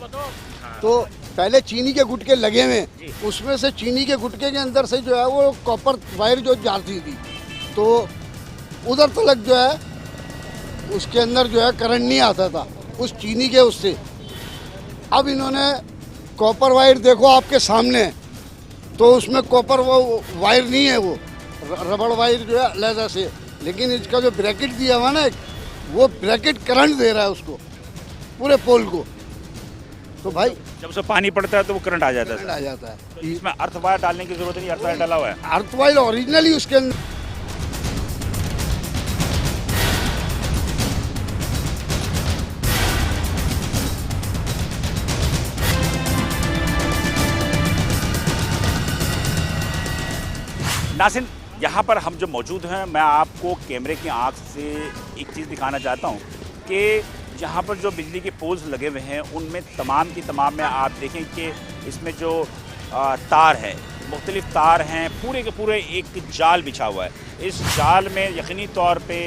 तो पहले चीनी के गुटके लगे हुए, उसमें से चीनी के गुटके के अंदर से जो है वो कॉपर वायर जो जाती थी तो उधर तक जो है उसके अंदर जो है करंट नहीं आता था उस चीनी के उससे। अब इन्होंने कॉपर वायर देखो आपके सामने, तो उसमें कॉपर वो वायर नहीं है, वो रबड़ वायर जो है अलग से, लेकिन इसका जो ब्रैकेट दिया हुआ ना वो ब्रैकेट करंट दे रहा है उसको पूरे पोल को। तो भाई जब उसमें पानी पड़ता है तो वो करंट आ जाता है। तो इसमें अर्थ वायर डालने की जरूरत नहीं, अर्थ वायर डाला हुआ है। अर्थ वायर ओरिजिनली उसके अंदर। नाज़रीन, यहाँ पर हम जो मौजूद हैं, मैं आपको कैमरे की आंख से एक चीज़ दिखाना चाहता हूँ कि यहाँ पर जो बिजली के पोल्स लगे हुए हैं उनमें तमाम की तमाम में आप देखें कि इसमें जो तार है, मुख्तलिफ तार हैं, पूरे के पूरे एक जाल बिछा हुआ है। इस जाल में यकीनी तौर पे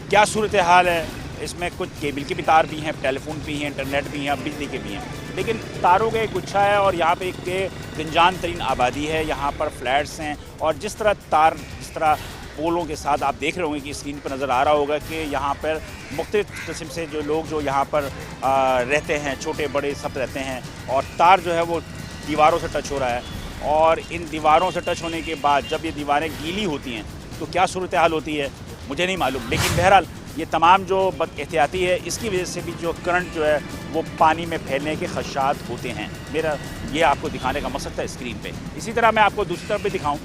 क्या सूरत हाल है, इसमें कुछ केबल के भी तार भी हैं, टेलीफोन भी हैं, इंटरनेट भी हैं, बिजली के भी हैं, लेकिन तारों का एक गुच्छा है और यहाँ पे एक गंजान तरीन आबादी है, यहाँ पर फ्लैट्स हैं और जिस तरह पोलों के साथ आप देख रहे होंगे कि स्क्रीन पर नज़र आ रहा होगा कि यहाँ पर मुख्तलिफ़ किस्म से जो लोग जो यहाँ पर रहते हैं, छोटे बड़े सब रहते हैं और तार जो है वो दीवारों से टच हो रहा है और इन दीवारों से टच होने के बाद जब ये दीवारें गीली होती हैं तो क्या सूरत हाल होती है मुझे नहीं मालूम, लेकिन बहरहाल ये तमाम जो बदएहतियाती है इसकी वजह से भी जो करंट जो है वो पानी में फैलने के खदशात होते हैं। मेरा ये आपको दिखाने का मकसद था स्क्रीन पे। इसी तरह मैं आपको दूसरी तरफ भी दिखाऊं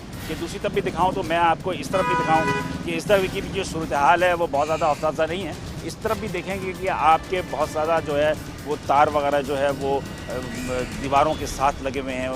तो मैं आपको इस तरफ भी दिखाऊं कि इस तरफ की भी जो सूरत हाल है वो बहुत ज़्यादा अफसादा नहीं है। इस तरफ भी देखेंगे कि आपके बहुत ज़्यादा जो है वो तार वगैरह जो है वो दीवारों के साथ लगे हुए हैं,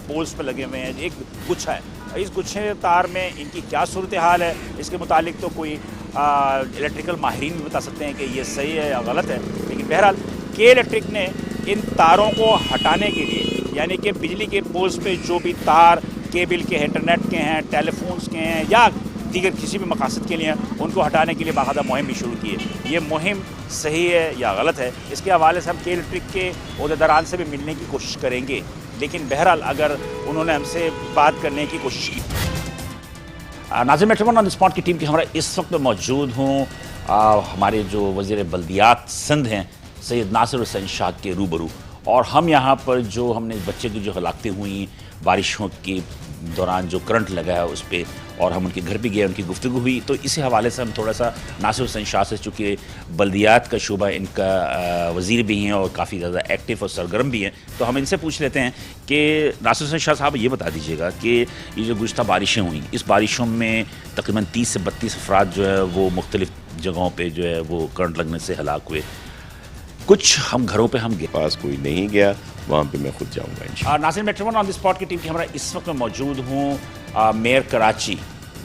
पोल्स पे लगे हुए हैं, एक गुच्छा है। इस गुच्छे तार में इनकी क्या सूरत हाल है इसके मुतालिक तो कोई इलेक्ट्रिकल माहिरीन भी बता सकते हैं कि ये सही है या गलत है, लेकिन बहरहाल के इलेक्ट्रिक ने इन तारों को हटाने के लिए, यानी कि बिजली के पोल्स पे जो भी तार केबल के, इंटरनेट के हैं, टेलीफोन्स के हैं या दीगर किसी भी मकासद के लिए उनको हटाने के लिए बाकायदा मुहिम भी शुरू की है। ये मुहिम सही है या गलत है इसके हवाले से हम के इलेक्ट्रिक के ओहदेदारान से भी मिलने की कोशिश करेंगे, लेकिन बहरहाल अगर उन्होंने हमसे बात करने की कोशिश की। नाज़रीन, मेट्रो ऑन द स्पॉट की टीम की हमारा इस वक्त मौजूद हूँ हमारे जो वज़ीर बल्दियात सिंध हैं सैयद नासिर हुसैन शाह के रूबरू, और हम यहाँ पर जो हमने बच्चे की जो हलाकतें हुई बारिशों के दौरान जो करंट लगा है उस पर, और हम उनके घर भी गए, उनकी गुफ्तगू हुई, तो इसी हवाले से हम थोड़ा सा नासिर हुसैन शाह से, चूँकि बल्दियात का शोबा इनका वज़ीर भी हैं और काफ़ी ज़्यादा एक्टिव और सरगर्म भी हैं, तो हम इनसे पूछ लेते हैं कि नासिर हुसैन शाह साहब ये बता दीजिएगा कि ये जो गुज़श्ता बारिशें हुई, इस बारिशों में तकरीबन 30 से 32 अफराद जो है वो मुख्तलिफ़ जगहों पर जो है वो करंट लगने से हलाक हुए। कुछ हम घरों पे हम पास कोई नहीं गया, वहाँ पे मैं खुद जाऊँगा। नाज़रीन, मेट्रो ऑन द स्पॉट की टीम की हमारा इस वक्त मैं मौजूद हूँ मेयर कराची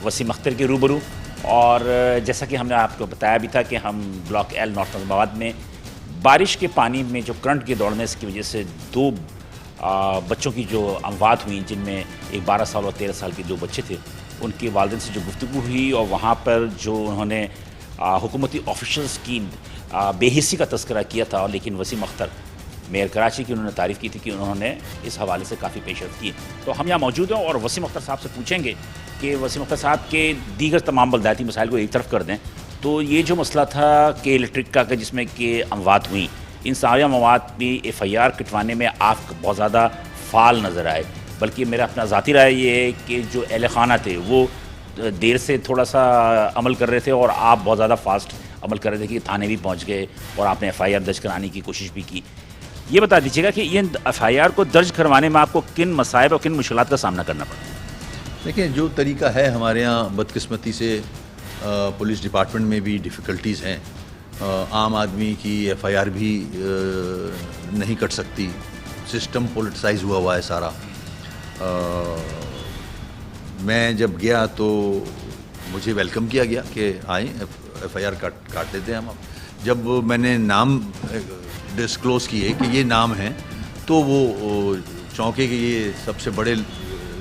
वसीम अख्तर के रूबरू, और जैसा कि हमने आपको बताया भी था कि हम ब्लॉक एल नॉर्थ नाज़िमाबाद में बारिश के पानी में जो करंट के दौड़ने की वजह से 2 बच्चों की जो अमवात हुई, जिनमें एक 12 साल और 13 साल के 2 बच्चे थे, उनके वालिदैन से जो गुफ्तगू हुई और वहाँ पर जो उन्होंने हुकूमती ऑफिशल्स की बेहिसी का तस्करा किया था, लेकिन वसीम अख्तर मेयर कराची की उन्होंने तारीफ़ की थी कि उन्होंने इस हवाले से काफ़ी पेशरफ की। तो हम यहाँ मौजूद हैं और वसीम अख्तर साहब से पूछेंगे कि वसीम अख्तर साहब के दीगर तमाम बल्दियाती मसाइल को एक तरफ कर दें, तो ये जो मसला था कि इलेक्ट्रिक का जिसमें कि अमवात हुई, इन सारे अमवात में FIR कटवाने में आप बहुत ज़्यादा फ़ाल नज़र आए, बल्कि मेरा अपना ज़ाती राय ये है कि जो अहल खाना थे वो देर से थोड़ा सा अमल कर रहे थे और आप बहुत ज़्यादा फास्ट अमल कर रहे थे कि थाने भी पहुंच गए और आपने FIR दर्ज कराने की कोशिश भी की। ये बता दीजिएगा कि इन FIR को दर्ज करवाने में आपको किन मसाइब और किन मुश्किलात का सामना करना पड़ा? देखिए, जो तरीका है हमारे यहाँ, बदकिस्मती से पुलिस डिपार्टमेंट में भी डिफ़िकल्टीज़ हैं। आम आदमी की FIR भी नहीं कट सकती, सिस्टम पॉलिटिसाइज हुआ है सारा। मैं जब गया तो मुझे वेलकम किया गया कि आए FIR काट देते हैं हम। जब मैंने नाम डिस्क्लोज़ किए कि ये नाम हैं, तो वो चौंके कि ये सबसे बड़े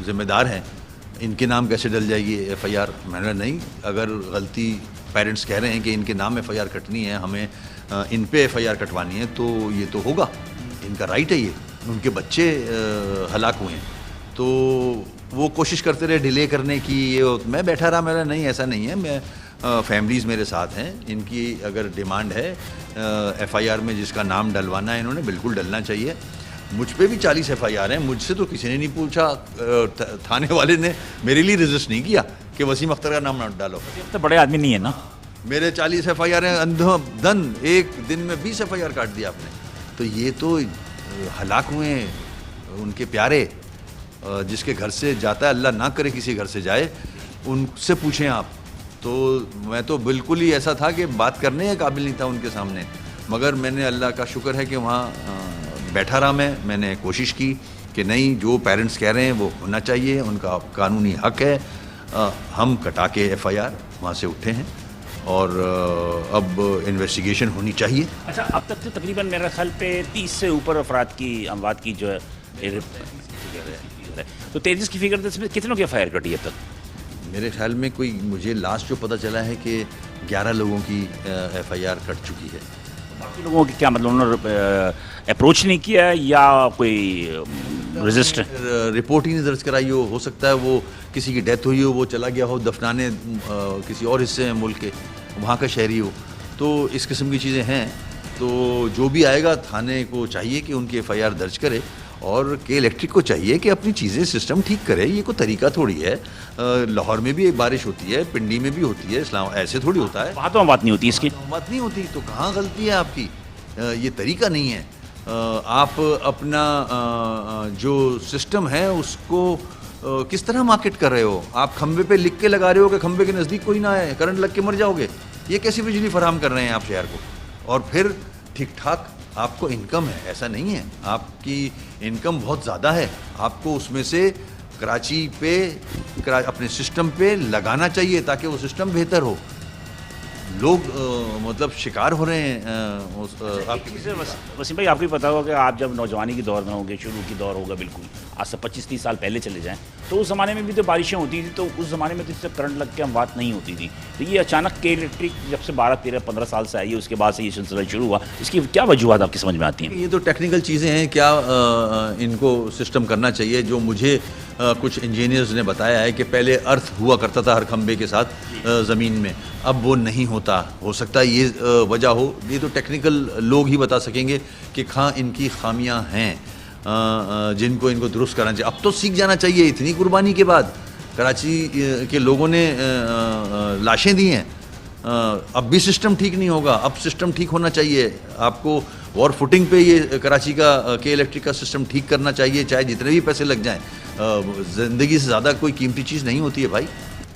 ज़िम्मेदार हैं, इनके नाम कैसे डल जाएगी FIR? मैंने नहीं, अगर गलती पेरेंट्स कह रहे हैं कि इनके नाम FIR कटनी है, हमें इन पे FIR कटवानी है, तो ये तो होगा, इनका राइट है, ये उनके बच्चे हलाक हुए हैं। तो वो कोशिश करते रहे डिले करने की। ये मैं बैठा रहा, मेरा नहीं, ऐसा नहीं है, मैं फैमिलीज़ मेरे साथ हैं, इनकी अगर डिमांड है FIR में जिसका नाम डलवाना है इन्होंने, बिल्कुल डलना चाहिए। मुझ पे भी 40 FIR हैं, मुझसे तो किसी ने नहीं पूछा, थाने वाले ने मेरे लिए रजिस्ट नहीं किया कि वसीम अख्तर का नाम ना डालो। तो बड़े आदमी नहीं है ना, मेरे 40 FIR हैं, अंधाधुन एक दिन में 20 FIR काट दिया आपने। तो ये तो हलाक हुए हैं उनके प्यारे, जिसके घर से जाता है, अल्लाह ना करे किसी घर से जाए, उनसे पूछें आप। तो मैं तो बिल्कुल ही ऐसा था कि बात करने के काबिल नहीं था उनके सामने, मगर मैंने, अल्लाह का शुक्र है कि वहाँ बैठा रहा। मैंने कोशिश की कि नहीं, जो पेरेंट्स कह रहे हैं वो होना चाहिए, उनका कानूनी हक है। हम कटा के FIR वहाँ से उठे हैं और अब इन्वेस्टिगेशन होनी चाहिए। अच्छा, अब तक तो तकरीबन मेरे ख्याल पे 30 से ऊपर अफराद की अमवात की जो है, तो 33 की फिगर, इसमें कितनों की FIR कटी अब तक? मेरे ख्याल में कोई, मुझे लास्ट जो पता चला है कि 11 लोगों की FIR कट चुकी है। बाकी लोगों की क्या मतलब, उन्होंने अप्रोच नहीं किया या कोई रजिस्टर रिपोर्ट ही नहीं दर्ज कराई हो सकता है वो किसी की डेथ हुई हो, वो चला गया हो दफनाने किसी और हिस्से में मुल्क के, वहाँ का शहरी हो, तो इस किस्म की चीज़ें हैं। तो जो भी आएगा, थाने को चाहिए कि उनकी FIR दर्ज करे, और के इलेक्ट्रिक को चाहिए कि अपनी चीज़ें सिस्टम ठीक करे। ये कोई तरीका थोड़ी है, लाहौर में भी एक बारिश होती है, पिंडी में भी होती है, इस्लाम ऐसे थोड़ी होता है। वहाँ तो बात नहीं होती इसकी, बात नहीं होती, तो कहाँ गलती है आपकी? ये तरीका नहीं है। आप अपना जो सिस्टम है उसको किस तरह मार्केट कर रहे हो? आप खंबे पे लिख के लगा रहे हो कि खंबे के नज़दीक कोई ना आए, करंट लग के मर जाओगे। ये कैसी बिजली फराहम कर रहे हैं आप शहर को? और फिर ठीक ठाक आपको इनकम है, ऐसा नहीं है, आपकी इनकम बहुत ज़्यादा है, आपको उसमें से कराची पे अपने सिस्टम पे लगाना चाहिए ताकि वो सिस्टम बेहतर हो। लोग मतलब शिकार हो रहे हैं। वसीम भाई, आपको भी पता होगा कि आप जब नौजवानी के दौर में होंगे, शुरू की दौर होगा, बिल्कुल आज से 25-30 साल पहले चले जाएं, तो उस ज़माने में भी तो बारिशें होती थी, तो उस ज़माने में तो इससे करंट लग के बात नहीं होती थी। तो ये अचानक के इलेक्ट्रिक जब से 12-13-15 साल से आई है, उसके बाद से ये सिलसिला शुरू हुआ, इसकी क्या वजूहत आपकी समझ में आती हैं? ये तो टेक्निकल चीज़ें हैं, क्या इनको सिस्टम करना चाहिए। जो मुझे कुछ इंजीनियर्स ने बताया है कि पहले अर्थ हुआ करता था हर खंबे के साथ ज़मीन में, अब वो नहीं होता। हो सकता है ये वजह हो, ये तो टेक्निकल लोग ही बता सकेंगे कि कहाँ इनकी खामियां हैं जिनको इनको दुरुस्त करना चाहिए। अब तो सीख जाना चाहिए, इतनी कुर्बानी के बाद कराची के लोगों ने लाशें दी हैं, अब भी सिस्टम ठीक नहीं होगा। अब सिस्टम ठीक होना चाहिए, आपको वॉर फुटिंग पे ये कराची का के इलेक्ट्रिक का सिस्टम ठीक करना चाहिए, चाहे जितने भी पैसे लग जाएं। ज़िंदगी से ज़्यादा कोई कीमती चीज़ नहीं होती है भाई।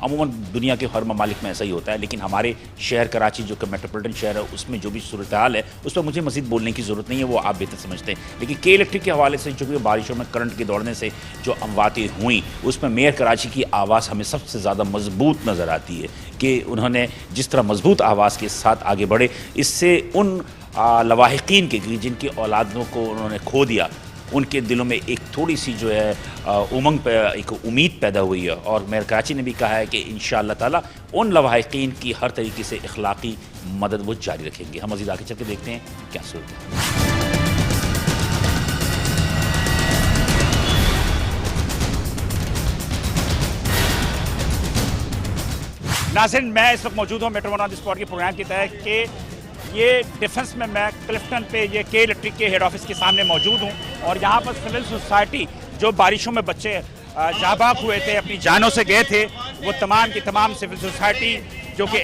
अमूमन दुनिया के हर ममालिक में ऐसा ही होता है, लेकिन हमारे शहर कराची जो कि मेट्रोपॉलिटन शहर है, उसमें जो भी सूरत हाल है, उस पर मुझे मज़ीद बोलने की ज़रूरत नहीं है, वो आप बेहतर समझते हैं। लेकिन के इलेक्ट्रिक के हवाले से जो भी बारिशों में करंट के दौड़ने से जो अमवातें हुई, उसमें मेयर कराची की आवाज़ हमें सबसे ज़्यादा मजबूत नज़र आती है कि उन्होंने जिस तरह मजबूत आवाज़ के साथ आगे बढ़े, इससे उन लवाहिकीन के जिनकी औलादों को उन्होंने खो दिया, उनके दिलों में एक थोड़ी सी जो है उमंग, एक उम्मीद पैदा हुई है। और मेयर कराची ने भी कहा है कि इंशाअल्लाह ताला उन लवाहिकीन की हर तरीके से इखलाकी मदद वो जारी रखेंगे। हम मज़ीद आगे चल के देखते हैं क्या सूरत है। नाज़रीन, मैं इस वक्त मौजूद हूँ मेट्रो ऑन द स्पॉट के प्रोग्राम के तहत कि ये डिफेंस में मैं क्लिफ्टन पे ये के इलेक्ट्रिक के हेड ऑफिस के सामने मौजूद हूँ, और यहाँ पर सिविल सोसाइटी जो बारिशों में बच्चे जाबाक हुए थे, अपनी जानों से गए थे, वो तमाम की तमाम सिविल सोसाइटी जो कि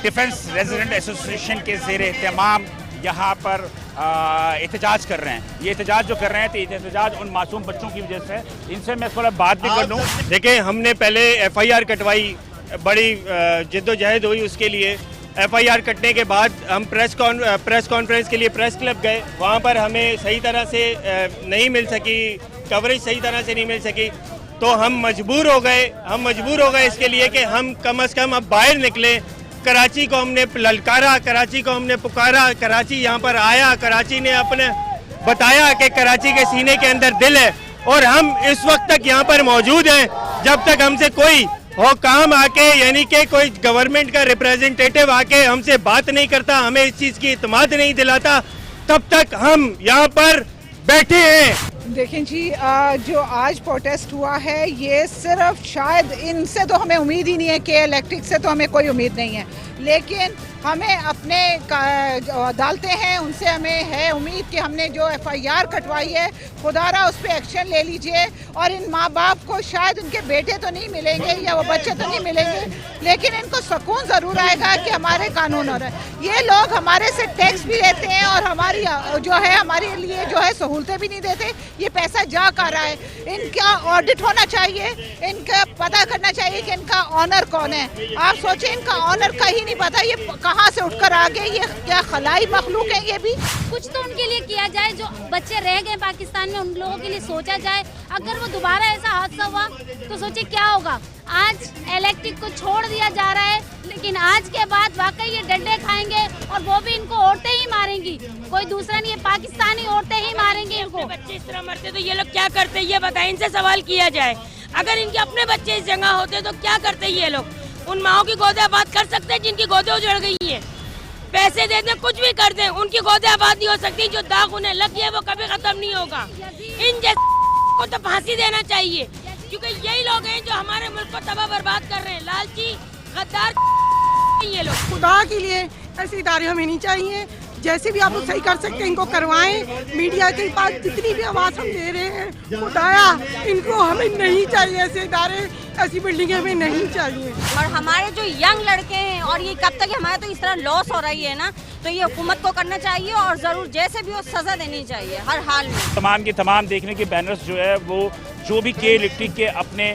डिफेंस रेजिडेंट एसोसिएशन के ज़ेर एहतमाम यहाँ पर एहतजाज कर रहे हैं। ये एहतजाज जो कर रहे हैं तो ये एहतजाज उन मासूम बच्चों की वजह से। इनसे मैं थोड़ा बात भी कर लूँ। देखिए, हमने पहले FIR कटवाई, बड़ी जिद्दोजहद हुई उसके लिए। FIR कटने के बाद हम प्रेस कॉन्फ्रेंस के लिए प्रेस क्लब गए। वहाँ पर हमें सही तरह से नहीं मिल सकी, कवरेज सही तरह से नहीं मिल सकी, तो हम मजबूर हो गए इसके लिए कि हम कम से कम अब बाहर निकलें। कराची को हमने ललकारा, कराची को हमने पुकारा, कराची यहाँ पर आया, कराची ने अपने बताया कि कराची के सीने के अंदर दिल है और हम इस वक्त तक यहाँ पर मौजूद हैं। जब तक हमसे कोई हुकाम आके, यानी कि कोई गवर्नमेंट का रिप्रेजेंटेटिव आके हमसे बात नहीं करता, हमें इस चीज़ की इत्मीनान नहीं दिलाता, तब तक हम यहाँ पर बैठे हैं। देखें जी, जो आज प्रोटेस्ट हुआ है ये सिर्फ, शायद इनसे तो हमें उम्मीद ही नहीं है कि इलेक्ट्रिक से तो हमें कोई उम्मीद नहीं है, लेकिन हमें अपने डालते हैं उनसे हमें है उम्मीद कि हमने जो FIR कटवाई है, खुदारा उस पर एक्शन ले लीजिए। और इन माँ बाप को शायद उनके बेटे तो नहीं मिलेंगे या वो बच्चे तो नहीं मिलेंगे, लेकिन इनको सुकून ज़रूर आएगा कि हमारे कानून हो रहा है। ये लोग हमारे से टैक्स भी लेते हैं और हमारी जो है हमारे लिए जो है सहूलतें भी नहीं देते। ये पैसा जा कर रहा है। इनका ऑडिट होना चाहिए, इनका पता करना चाहिए कि इनका ऑनर कौन है। आप सोचें, इनका ऑनर का ही नहीं पता, ये कहाँ से उठकर आ गए, ये क्या खलाई मखलूक है। ये भी कुछ तो उनके लिए किया जाए, जो बच्चे रह गए पाकिस्तान में उन लोगों के लिए सोचा जाए। अगर वो दोबारा ऐसा हादसा हुआ तो सोचिए क्या होगा। आज इलेक्ट्रिक को छोड़ दिया जा रहा है, लेकिन आज के बाद वाकई ये डंडे खाएंगे और वो भी इनको औरतें ही मारेंगी, कोई दूसरा नहीं है, पाकिस्तानी औरतें ही मारेंगी इनको। बच्चे इस तरह मरते तो ये लोग क्या करते, ये बताएं, इनसे सवाल किया जाए। अगर इनके अपने बच्चे इस जगह होते तो क्या करते ये लोग। उन माओ की गोदे आबाद कर सकते हैं जिनकी गोदे उजड़ गई हैं, पैसे दे दें, कुछ भी कर दें, उनकी गोदे आबाद नहीं हो सकती। जो दाग उन्हें लग गया वो कभी खत्म नहीं होगा। इन जैसे को तो फांसी देना चाहिए, क्योंकि यही लोग हैं जो हमारे मुल्क को तबाह बर्बाद कर रहे हैं। लालची गद्दार ये लोग। खुदा के लिए ऐसे इदारे हमें नहीं चाहिए। जैसे भी आप लोग सही कर सकते हैं इनको करवाएं। मीडिया के पास जितनी भी आवाज़ हम दे रहे हैं, खुदाया इनको हमें नहीं चाहिए, ऐसे इदारे, ऐसी बिल्डिंगें हमें नहीं चाहिए। और हमारे जो यंग लड़के हैं, और ये कब तक हमारे तो इस तरह लॉस हो रही है ना, तो ये हुकूमत को करना चाहिए और ज़रूर जैसे भी हो सज़ा देनी चाहिए हर हाल में। तमाम के तमाम देखने के बैनर्स जो है वो जो भी के इलेक्ट्रिक के अपने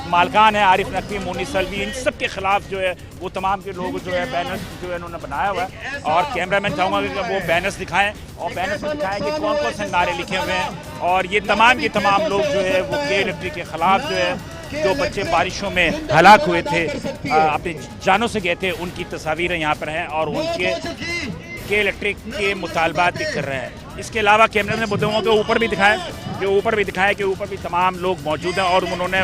मालकान हैं, आरिफ नकवी, मोनी सलवी, इन सब के खिलाफ जो है वो तमाम के लोग जो है बैनर्स जो है उन्होंने बनाया हुआ है। और कैमरामैन चाहूँगा कि वो बैनर्स दिखाएं और बैनर्स में दिखाएं कि कौन कौन से नारे लिखे हुए हैं। और ये तमाम के तमाम लोग जो है वो के इलेक्ट्रिक के खिलाफ जो है, जो बच्चे बारिशों में हलाक हुए थे, अपनी जानों से गए थे, उनकी तस्वीरें यहाँ पर हैं और उनके के इलेक्ट्रिक के मुतालबात भी कर रहे हैं। इसके अलावा कैमरे में मुद्दों के ऊपर भी दिखाएं, जो ऊपर भी दिखाएं कि ऊपर भी तमाम लोग मौजूद हैं और उन्होंने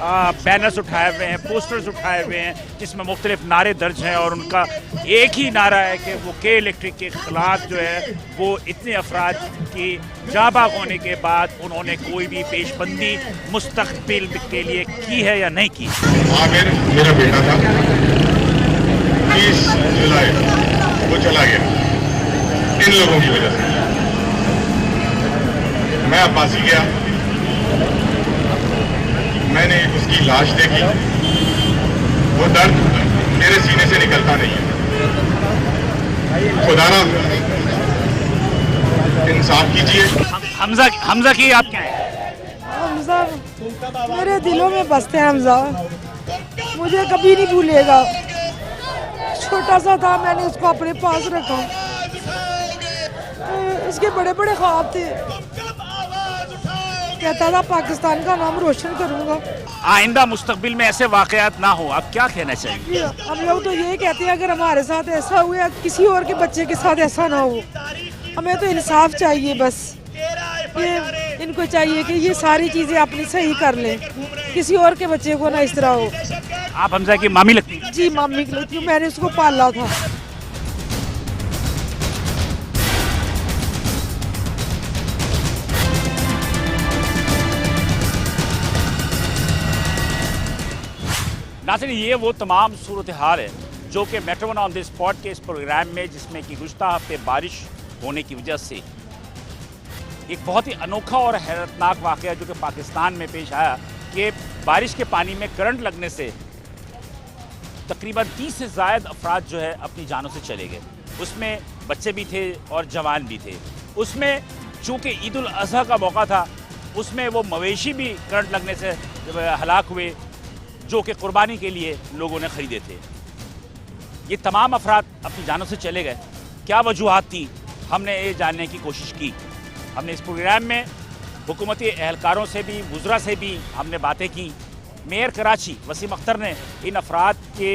बैनर्स उठाए हुए हैं, पोस्टर्स उठाए हुए हैं जिसमें मुख्तलिफ नारे दर्ज हैं। और उनका एक ही नारा है कि वो के इलेक्ट्रिक के ख़िलाफ़ जो है वो इतने अफराद की जाबाग होने के बाद उन्होंने कोई भी पेशबंदी मुस्तक़बिल के लिए की है या नहीं की। आमिर मेरा बेटा था, 30 जुलाई वो चला गया इन लोगों की वजह से। मैं अब्बासी गया, मैंने उसकी लाश देखी, वो दर्द मेरे सीने से निकलता नहीं है। खुदा ना इंसाफ कीजिए। हमजा की आप क्या है? हमजा मेरे दिलों में बसते हैं। हमजा मुझे कभी नहीं भूलेगा। छोटा सा था, मैंने उसको अपने पास रखा। इसके बड़े बड़े ख्वाब थे, कहता था पाकिस्तान का नाम रोशन करूंगा। आइंदा मुस्तकबिल में ऐसे वाकयात ना हो, आप क्या कहना चाहिए? हम लोग तो ये कहते हैं अगर हमारे साथ ऐसा हुआ, किसी और के बच्चे के साथ ऐसा ना हो। हमें तो इंसाफ चाहिए बस। ये इनको चाहिए कि ये सारी चीज़ें अपनी सही कर लें, किसी और के बच्चे को ना इस तरह हो। आप हमजा की मामी लगती हैं? जी मामी लगती हूँ, मैंने उसको पाला था। नाज़रीन, ये वो तमाम सूरत हाल है जो कि metro one on the spot के इस प्रोग्राम में, जिसमें कि गुज़श्ता हफ्ते बारिश होने की वजह से एक बहुत ही अनोखा और हैरतनाक वाक़या जो कि पाकिस्तान में पेश आया कि बारिश के पानी में करंट लगने से तकरीबन 30 से ज़ायद अफराद जो है अपनी जानों से चले गए। उसमें बच्चे भी थे और जवान भी थे। उसमें चूँकि ईद उल अज़हा का मौका था, उसमें वो मवेशी भी करंट लगने से हलाक हुए जो कि कुर्बानी के लिए लोगों ने ख़रीदे थे। ये तमाम अफराद अपनी जानों से चले गए। क्या वजूहात थी, हमने ये जानने की कोशिश की। हमने इस प्रोग्राम में हुकूमती एहलकारों से भी, वुज़रा से भी हमने बातें की। मेयर कराची वसीम अख्तर ने इन अफराद के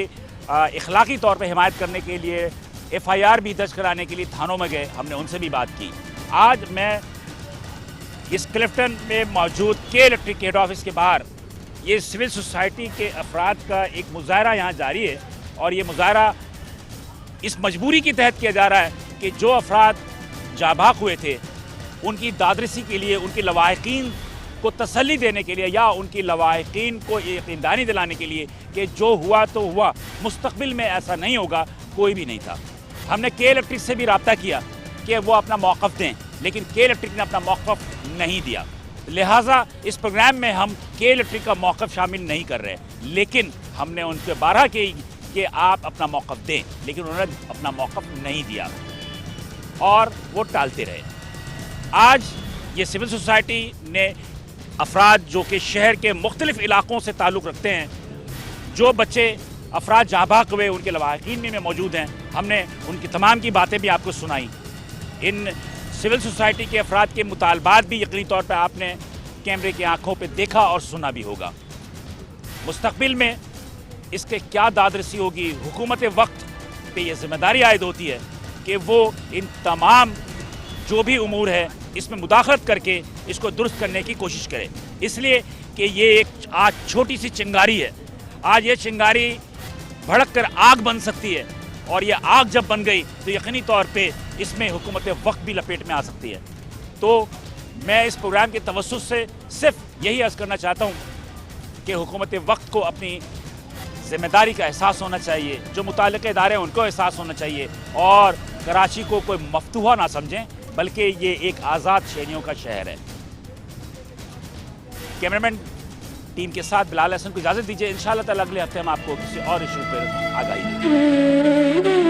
इखलाकी तौर पर हिमायत करने के लिए FIR भी दर्ज कराने के लिए थानों में गए, हमने उनसे भी बात की। आज मैं इस क्लिफ्टन में मौजूद के इलेक्ट्रिक हेड ऑफिस के बाहर ये सिविल सोसाइटी के अफराद का एक मुजाहरा यहाँ जारी है, और ये मुजाहरा इस मजबूरी के तहत किया जा रहा है कि जो अफराद जाबाक हुए थे उनकी दादरसी के लिए, उनके लवाहिकीन को तसल्ली देने के लिए, या उनकी लवाहिकीन को यकीनदानी दिलाने के लिए कि जो हुआ तो हुआ, मुस्तकबिल में ऐसा नहीं होगा, कोई भी नहीं था। हमने के इलेक्ट्रिक से भी रब्ता किया कि वो अपना मौक़िफ़ दें, लेकिन के इलेक्ट्रिक ने अपना मौक़िफ़ नहीं दिया। लिहाजा इस प्रोग्राम में हम के इलेक्ट्रिक का मौक़िफ़ शामिल नहीं कर रहे, लेकिन हमने उनसे बारह की कि आप अपना मौक़िफ़ दें, लेकिन उन्होंने अपना मौक़िफ़ नहीं दिया और वो टालते रहे। आज ये सिविल सोसाइटी ने अफराद जो कि शहर के मुख्तलिफ़ इलाक़ों से ताल्लुक़ रखते हैं, जो बच्चे अफराद जाबाक हुए उनके लवाहिकीन में मौजूद हैं, हमने उनकी तमाम की बातें भी आपको सुनाई। इन सिविल सोसाइटी के अफराद के मुतालबात भी यकीनी तौर पर आपने कैमरे की आंखों पे देखा और सुना भी होगा। मुस्तकबिल में इसके क्या दादरसी होगी, हुकूमत वक्त पे ये जिम्मेदारी आयद होती है कि वो इन तमाम जो भी उमूर है इसमें मुदाखलत करके इसको दुरुस्त करने की कोशिश करे, इसलिए कि ये एक आज छोटी सी चिंगारी है। आज ये चिंगारी भड़क कर आग बन सकती है, और ये आग जब बन गई तो यकीनी तौर पे इसमें हुकूमत वक्त भी लपेट में आ सकती है। तो मैं इस प्रोग्राम के तवज्जुह से सिर्फ यही अर्ज़ करना चाहता हूँ कि हुकूमत वक्त को अपनी ज़िम्मेदारी का एहसास होना चाहिए, जो मुताल्लिक़ इदारे हैं उनको एहसास होना चाहिए, और कराची को कोई मफ्तूहा ना समझें, बल्कि ये एक आज़ाद शहरियों का शहर है। कैमरामैन टीम के साथ बिलाल हसन को इजाज़त दीजिए। इंशाअल्लाह ताला अगले हफ्ते हम आपको किसी और इशू पर आगाही देंगे।